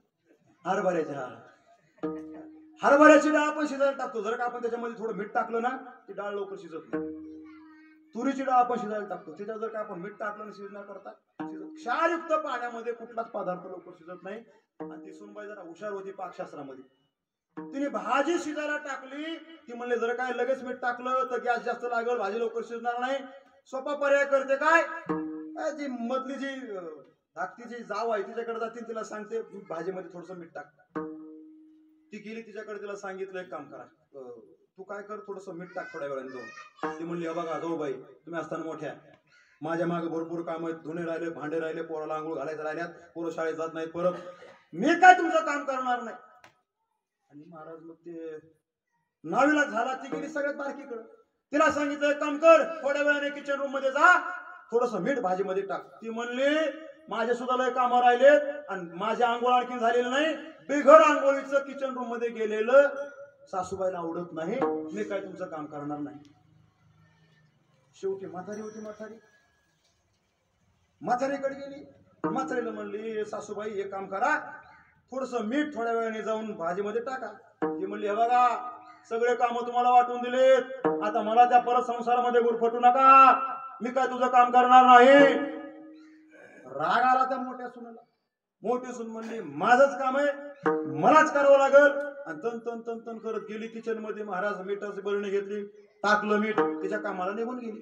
हरभऱ्याची. हरभऱ्याची डाळ आपण शिजायला टाकतो. जर का आपण त्याच्यामध्ये थोडं मीठ टाकलं ना, ती डाळ लवकर शिजत नाही. तुरीची डाळ आपण शिजायला टाकतो, त्याच्यावर जर का आपण मीठ टाकलं ना शिजण्याकरता, क्षारयुक्त पाण्यामध्ये कुठलाच पदार्थ लवकर शिजत नाही. आणि ती सुनबाई जरा हुशार होती पाकशास्त्रामध्ये. तिने भाजी शिजायला टाकली. ती म्हणले जर काय लगेच मीठ टाकलं तर गॅस जास्त लागेल, भाजी लवकर शिजणार नाही. सोपा पर्याय करते काय, जी मधली जी धाकटी जी जाव आहे तिच्याकडे जातील, तिला सांगते भाजीमध्ये थोडस मीठ टाक. ती गेली तिच्याकडे, तिला सांगितलं एक काम करा, तू काय कर, थोडस मीठ टाक थोड्या वेळाने जाऊन. ती म्हणली बघा जाऊ बाई, तुम्ही असताना मोठ्या, माझ्या मागे भरपूर काम आहेत, धुणे राहिले, भांडे राहिले, पोराला आंघोळ घालायचं राहिल्यात, पोरं शाळेत जात नाही परत, मी काय तुमचं काम करणार नाही. आणि महाराज मग ते नावीला झाला. ती गेली सगळ्यात बारकीकडे. तिला सांगितलं एक काम कर, थोड्या वेळाने किचन रूम मध्ये जा, थोडस मीठ भाजीमध्ये टाक. ती म्हणली माझे सुद्धा लय कामं राहिलेत आणि माझे आंघोळ आणखी झालेलं नाही, बिगर आंघोळीचं किचन रूम मध्ये गेलेलं सासूबाईला आवडत नाही, मी काय तुमचं काम करणार नाही. शेवटी म्हातारी होती, म्हातारीकडे गेली. म्हातारीला म्हणली सासूबाई एक काम करा, थोडस मीठ थोड्या वेळाने जाऊन भाजीमध्ये टाका. ती म्हणली हे बघा सगळे काम तुम्हाला वाटून दिलेत, आता मला त्या परत संसारामध्ये गुरफटू नका, मी काय तुझं काम करणार नाही. राग आला त्या मोठ्या सुनेला. मोठी सून म्हणली माझंच काम आहे, मलाच करावं लागल. आणि तन तन तन तन करत गेली किचन मध्ये. महाराज मिठाची बरणी घेतली, टाकलं मीठ, तिच्या कामाला निघून गेली.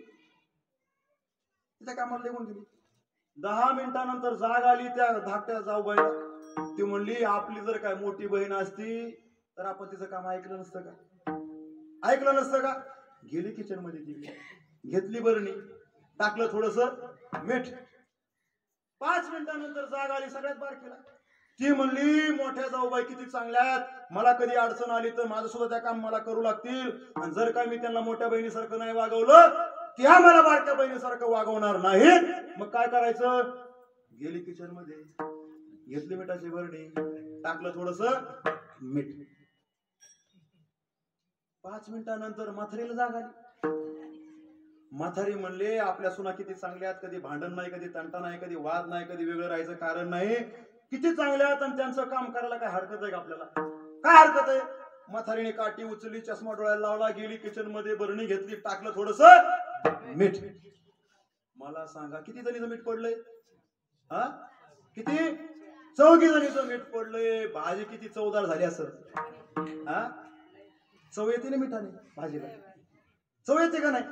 10 मिनिटानंतर जाग आली त्या धाकट्या जाऊबाईला. ती म्हणली आपली जर काय मोठी बहीण असती तर आपण तिचं काम ऐकलं नसतं का. गेली किचन मध्ये, गेली, घेतली बरणी, टाकलं थोडस मीठ. 5 मिनिटानंतर जाग आली सगळ्यात बारकीला. ती म्हणली मोठ्या जाऊबाई किती चांगल्या आहेत, मला कधी अडचण आली तर माझं सुद्धा त्या काम मला करू लागतील, आणि जर काय मी त्यांना मोठ्या बहिणीसारखं नाही वागवलं त्या मला बारक्या बहिणीसारखं वागवणार नाही. मग काय करायचं? गेली किचन मध्ये, घेतली मिठाची बरणी, टाकलं थोडस मीठ. 5 मिनिटानंतर म्हातारीला जाग आली. म्हातारी म्हणले आपल्या सुना किती चांगल्या आहेत, कधी भांडण नाही, कधी तंटा नाही, कधी वाद नाही, कधी वेगळं राहायचं कारण नाही, किती चांगल्या आहेत, आणि त्यांचं काम करायला काय हरकत आहे का आपल्याला? काय हरकत आहे? म्हातारीने काठी उचलली, चष्मा डोळ्याला लावला, गेली किचन मध्ये, बरणी घेतली, टाकलं थोडस मीठ. मला सांगा किती जणीचं मीठ पडलंय? किती? चौघी जणीचं मीठ पडलंय. भाजी किती चवदार झाली असं. हा चव येते ना मिठाने भाजीला, चव येते का नाही?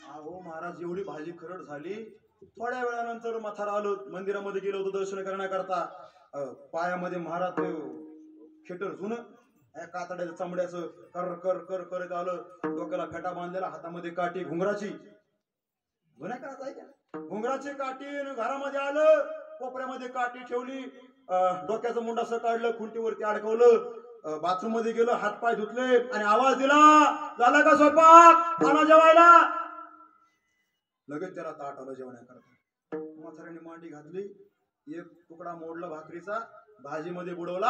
अहो महाराज एवढी भाजी खरड झाली. थोड्या वेळानंतर म्हातारा आलो, मंदिरामध्ये गेलो होतो दर्शन करण्याकरता. पायामध्ये महाराज खेटर जुनं कातड्याचं चांबड्याचं कर कर कर करत आलं. डोक्याला फेटा बांधलेला, हातामध्ये काठी घुंगराची. जुन्या काळात आहे का घुंगराची काठी. घरामध्ये आलं, कोपऱ्यामध्ये काठी ठेवली, डोक्याचं मुंड असं काढलं, खुंटीवरती अडकवलं. बाथरूम मध्ये गेलो, हातपाय धुतले आणि आवाज दिला, झाला का स्वयंपाक, आणा जेवायला. लगेच त्याला ताट आलं जेवण्याकरता. म्हाताऱ्याने मांडी घातली, एक तुकडा मोडला भाकरीचा, भाजीमध्ये बुडवला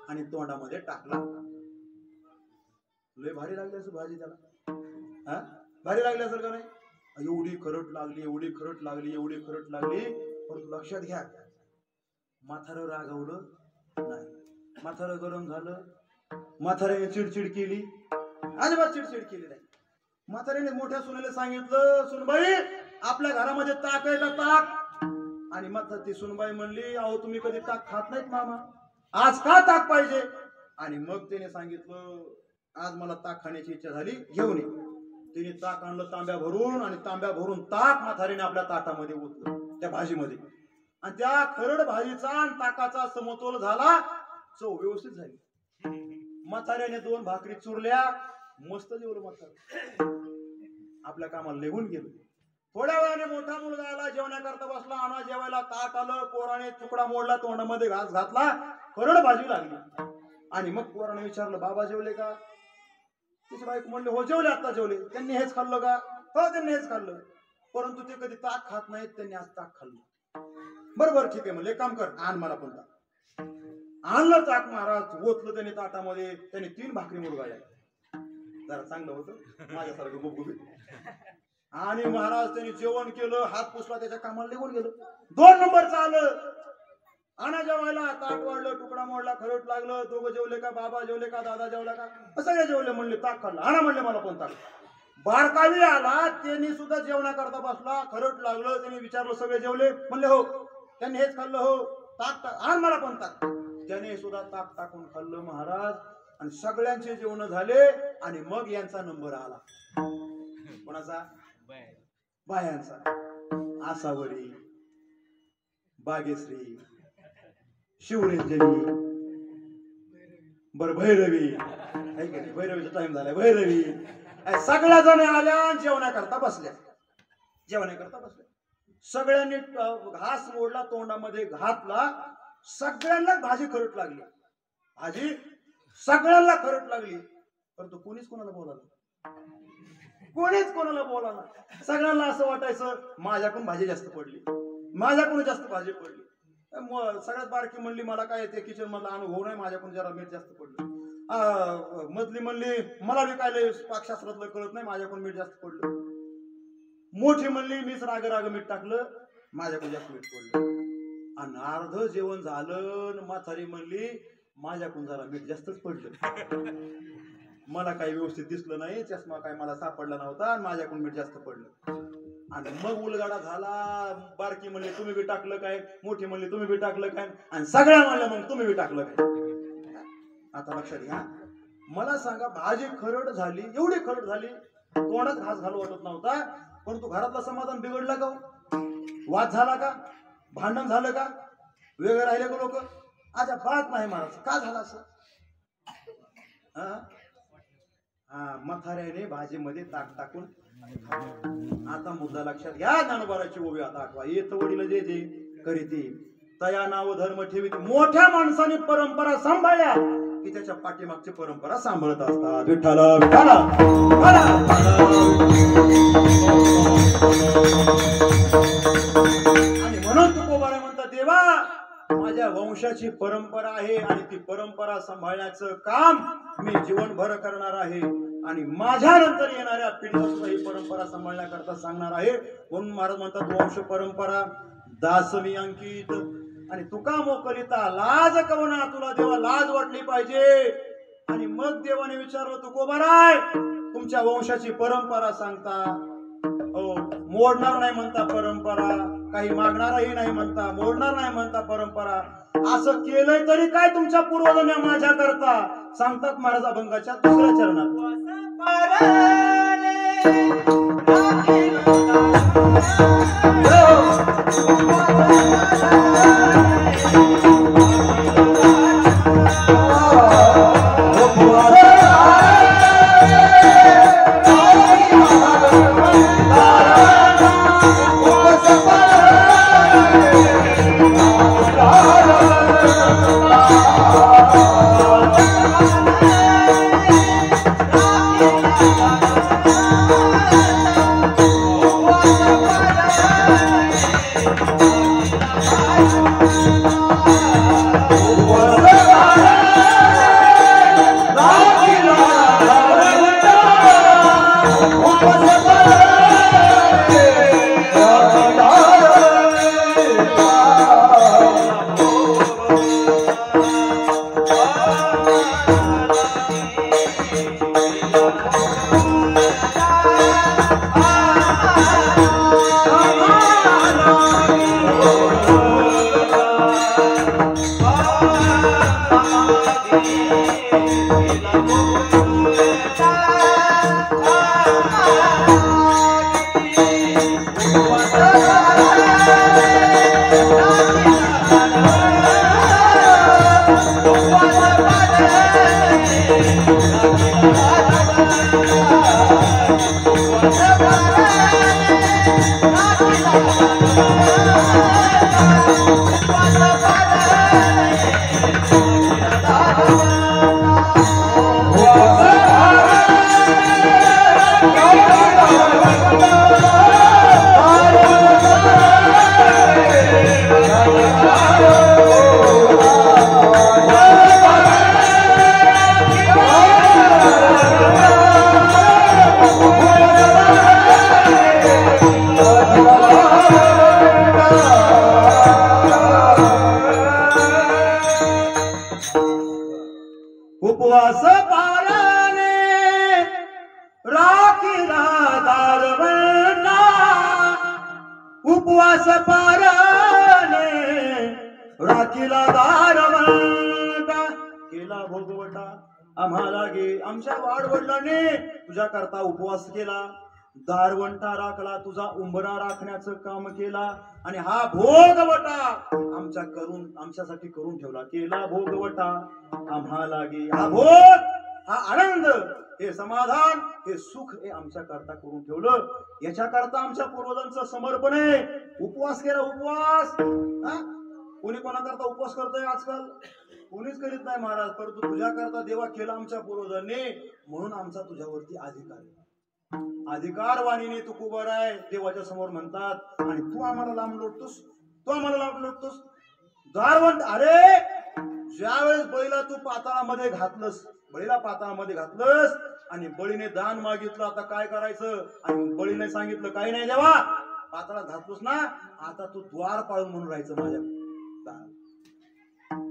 आणि तोंडामध्ये टाकला. लय भारी लागली असं भाजी त्याला. हा भारी लागली असेल का नाही? एवढी खरट लागली, एवढी खरट लागली, एवढी खरट लागली. परंतु लक्षात घ्या, म्हातारं रागावलं नाही, म्हातारं गरम झालं, म्हाताऱ्याने चिडचिड केली, अजिबात चिडचिड केली नाही. म्हाताऱ्याने मोठ्या सुनेला सांगितलं, सुनबाई आपल्या घरामध्ये ताक आहे का ताक? आणि मग ती सुनबाई म्हणली, अहो तुम्ही कधी ताक खात नाहीत मामा, आज का ताक पाहिजे? आणि मग त्याने सांगितलं, आज मला ताक खाण्याची इच्छा झाली, घेऊन ये. तिने ताक आणलं तांब्या भरून, आणि तांब्या भरून ताक म्हातारीने आपल्या ताटामध्ये ओतलं त्या भाजीमध्ये. आणि त्या खरड भाजीचा आणि ताकाचा समतोल झाला, चव व्यवस्थित झाली. म्हाताऱ्याने 2 भाकरी चुरल्या, मस्त जेवलं म्हातारं, आपल्या कामाला निघून गेलो. थोड्या वेळाने मोठा मुलगा आला, जेवण्याकरता बसला, आणा जेवायला ताट आलं. पोराने तुकडा मोडला, तोंडामध्ये घास घातला, खरड भाजी लागली. आणि मग पोराने विचारलं, बाबा जेवले का? तिची बायको म्हणले, हो जेवले, आता जेवले. त्यांनी हेच खाल्लं का? हो त्यांनी हेच खाल्लं. परंतु ते कधी ताक खात नाहीत, त्यांनी आज ताक खाल्लं. बरोबर ठीक आहे म्हणले, काम कर, आण मला पण ताक. आणलं ताक महाराज, ओतलं त्यांनी ताटामध्ये. त्यांनी 3 भाकरी मुरगाळल्या, जरा चांगलं होतं माझ्यासारखं गुबगुबीत. आणि महाराज त्यांनी जेवण केलं, हात पुसला, त्याच्या कामाला निघून गेलं. 2 नंबरचं आलं, आणा जेवायला, ताट वाढलं, तुकडा मोडला, खरट लागलं. दोघं जेवले का? बाबा जेवले का? दादा जेवला का? सगळे जेवले. म्हणले ताक खाल्लं, आणा म्हणले मला पण ताक. बारकावी आला, त्यांनी सुद्धा जेवणाकरता बसला, खरट लागलं. त्यांनी विचारलं, सगळे जेवले? म्हणले हो. त्यांनी हेच खाल्लं? हो. ताक आण मला पण ताक. त्याने सुद्धा ताक टाकून खाल्लं महाराज. आणि सगळ्यांचे जेवण झाले. आणि मग यांचा नंबर आला. कोणाचा? बायांचा. आसावरी, बागेश्री, शिवरंजनी, बर भैरवी, भैरवीचा टाइम झालाय. भैरवी सगळ्या जण आल्या, जेवण्याकरता बसल्या. जेवण्याकरता बसल्या. सगळ्यांनी घास मोडला, तोंडामध्ये घातला. सगळ्यांना भाजी खरट लागली. भाजी सगळ्यांना खरट लागली. परंतु कोणीच कोणाला बोलायला, कोणीच कोणाला बोलायला. सगळ्यांना असं वाटायचं, माझ्याकडून भाजी जास्त पडली, माझ्याकडून जास्त भाजी पडली. सगळ्यात बारकी म्हणली, मला काय येते किचन मधला अनुभव नाही, माझ्याकडून जरा मीठ जास्त पडलं. मधली म्हणली, मला बी काय पाकशास्त्रातलं कळत नाही, माझ्याकडून मीठ जास्त पडलं. मोठी म्हणली, मीच राग राग मीठ टाकलं, माझ्याकडून जास्त मीठ पडलं. आणि अर्ध जेवण झालं, म्हातारी म्हणली, माझ्याकडून जरा मीठ जास्तच पडलं, मला काही व्यवस्थित दिसलं नाही, चष्मा काय मला सापडला नव्हता, माझ्याकडून मीठ जास्त पडलं. आणि मग उलगाडा झाला. बारकी म्हणली, तुम्ही बी टाकलं काय? मोठी म्हणली, तुम्ही बी टाकलं काय? आणि सगळ्या म्हणल्या, मग तुम्ही बी टाकलं काय? आता लक्षात घ्या, मला सांगा, भाजी खरड झाली, एवढी खरड झाली, तोंडात घास घालू वाटत नव्हता. परंतु घरातलं समाधान बिघडलं का? वाद झाला का? भांडण झालं का? वेगळे राहिले का लोक? आता बात नाही महाराज. का झालं असं? म्हाताऱ्याने भाजीमध्ये ताक टाकून. आता मुद्दा लक्षात घ्या, ज्ञानोबाराची ओवी आता आठवा. येत वडील जे जे करीती तया नाव धर्म ठेवी. मोठ्या माणसाने परंपरा सांभाळल्या की त्याच्या पाठीमागची परंपरा सांभाळत असतात. विठ्ठल विठ्ठल. आणि म्हणून तुकोबारा म्हणतात, देवा माझ्या वंशाची परंपरा आहे आणि ती परंपरा सांभाळण्याचं काम मी जीवनभर करणार आहे. आणि माझ्यानंतर येणाऱ्या पिढीला सुद्धा ही परंपरा सांभाळण्याकरता सांगणार आहे. म्हणून महाराज म्हणतात, वंश परंपरा दासमी अंकित. आणि तुका मोकलिता लाज कवना, तुला देवा लाज वाटली पाहिजे. आणि मग देवाने विचारलं, तुकोबाराय तुमच्या वंशाची परंपरा सांगता, हो मोडणार नाही म्हणता परंपरा, काही मागणारही नाही म्हणता, मोडणार नाही म्हणता परंपरा. असं केलंय तरी काय तुमच्या पूर्वजांनी माझ्या करता सांगतात महाराज अभंगाच्या दुसऱ्या चरणात. उपवास पाराने राखीला दारवंटा, उपवास पाराने राखीला दारवंटा, केला भोगवटा आम्हाला गे आमच्या वाडवडिलांनी तुझ्या करता उपवास केला, दारवंटा राखला, तुझा उंबरा राखण्याचं काम केला आणि हा भोगवटा आमच्यासाठी करून ठेवला, केला भोगवटा आम्हाला गे. हा भोग, हा आनंद, हे समाधान, हे सुख हे आमच्या करता करून ठेवलं. याच्या करता आमच्या पूर्वजांचं समर्पण आहे. उपवास केला, उपवास. कोणी कोणाकरता उपवास करतोय आजकाल? कोणीच करीत नाही महाराज, परंतु तुझ्या करता देवा केला आमच्या पूर्वजांनी, म्हणून आमचा तुझ्यावरती अधिकार आहे. अधिकारवाणीने तू कुबर आहे देवाच्या समोर म्हणतात आणि तू आम्हाला लांब लोटतोस, तू आम्हाला लांब लोटतोस. दारवंट, अरे ज्यावेळेस बळीला तू पाताळामध्ये घातलंस, बळीला पाताळामध्ये घातलंस आणि बळीने दान मागितलं, आता काय करायचं? आणि बळीने सांगितलं काही नाही देवा, पाताळात घातलोस ना, आता तू द्वारपाळ म्हणून राहायचं माझ्या.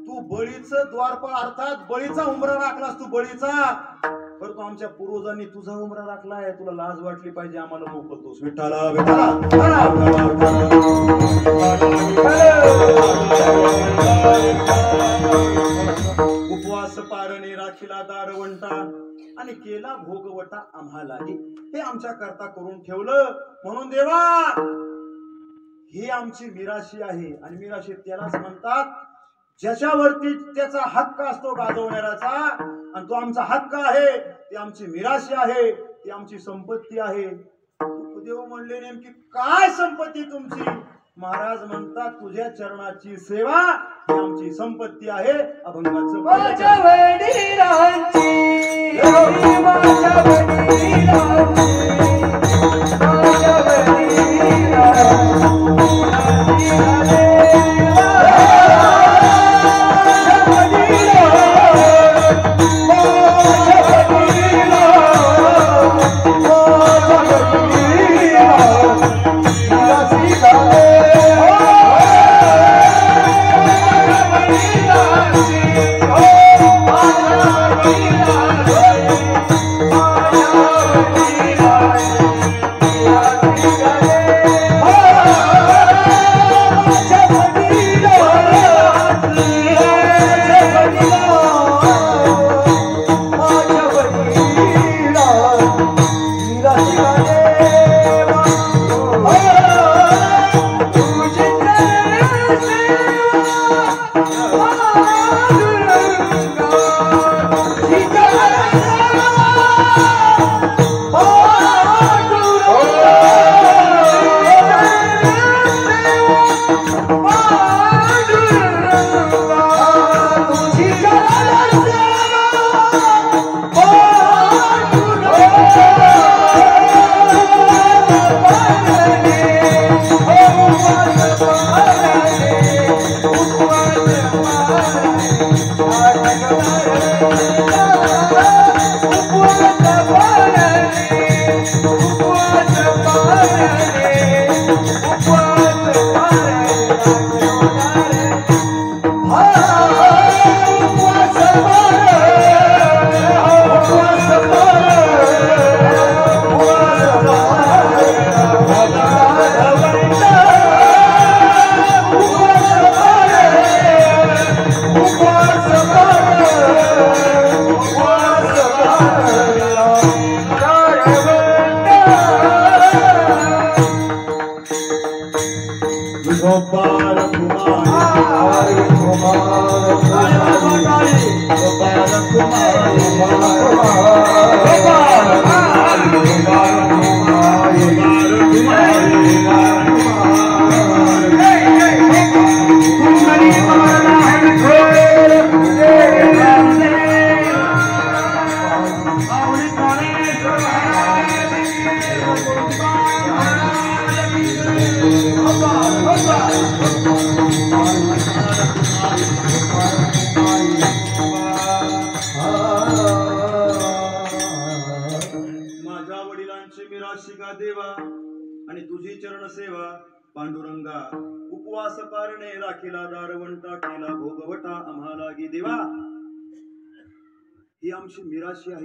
तू बळीचं द्वारपाळ अर्थात बळीचा उंबरा राखलास, तू बळीचा. परंतु आमच्या पूर्वजांनी तुझा उंबरा राखलाय, तुला लाज वाटली पाहिजे, आम्हाला मोकलतोस. विठ्ठला विठ्ठला. उपवास पारणे राखीला दारवंटा आणि केला भोगवटा आम्हाला, हे आमच्या करता करून ठेवलं. म्हणून देवा ही आमची मिराशी आहे आणि मिराशी त्यालाच म्हणतात ज्याच्यावरती त्याचा हक्क असतो गाजवणाऱ्याचा, आणि तो आमचा हक्क आहे, ती आमची मिराशी आहे, ती आमची संपत्ती आहे. देव म्हणले नेमकी काय संपत्ती तुमची? महाराज म्हणतात तुझ्या चरणाची सेवा ही आमची संपत्ती आहे. अभंगाचं माझ्या वडिलांची, माझ्या गोपाल कुमार माझ्या वडिलांची मिराशिका देवा आणि तुझी चरण सेवा पांडुरंगा उपवास कारणे राखीला दारवंटा केला भोगवटा आम्हाला गी देवा ही आमची मिराशी आहे.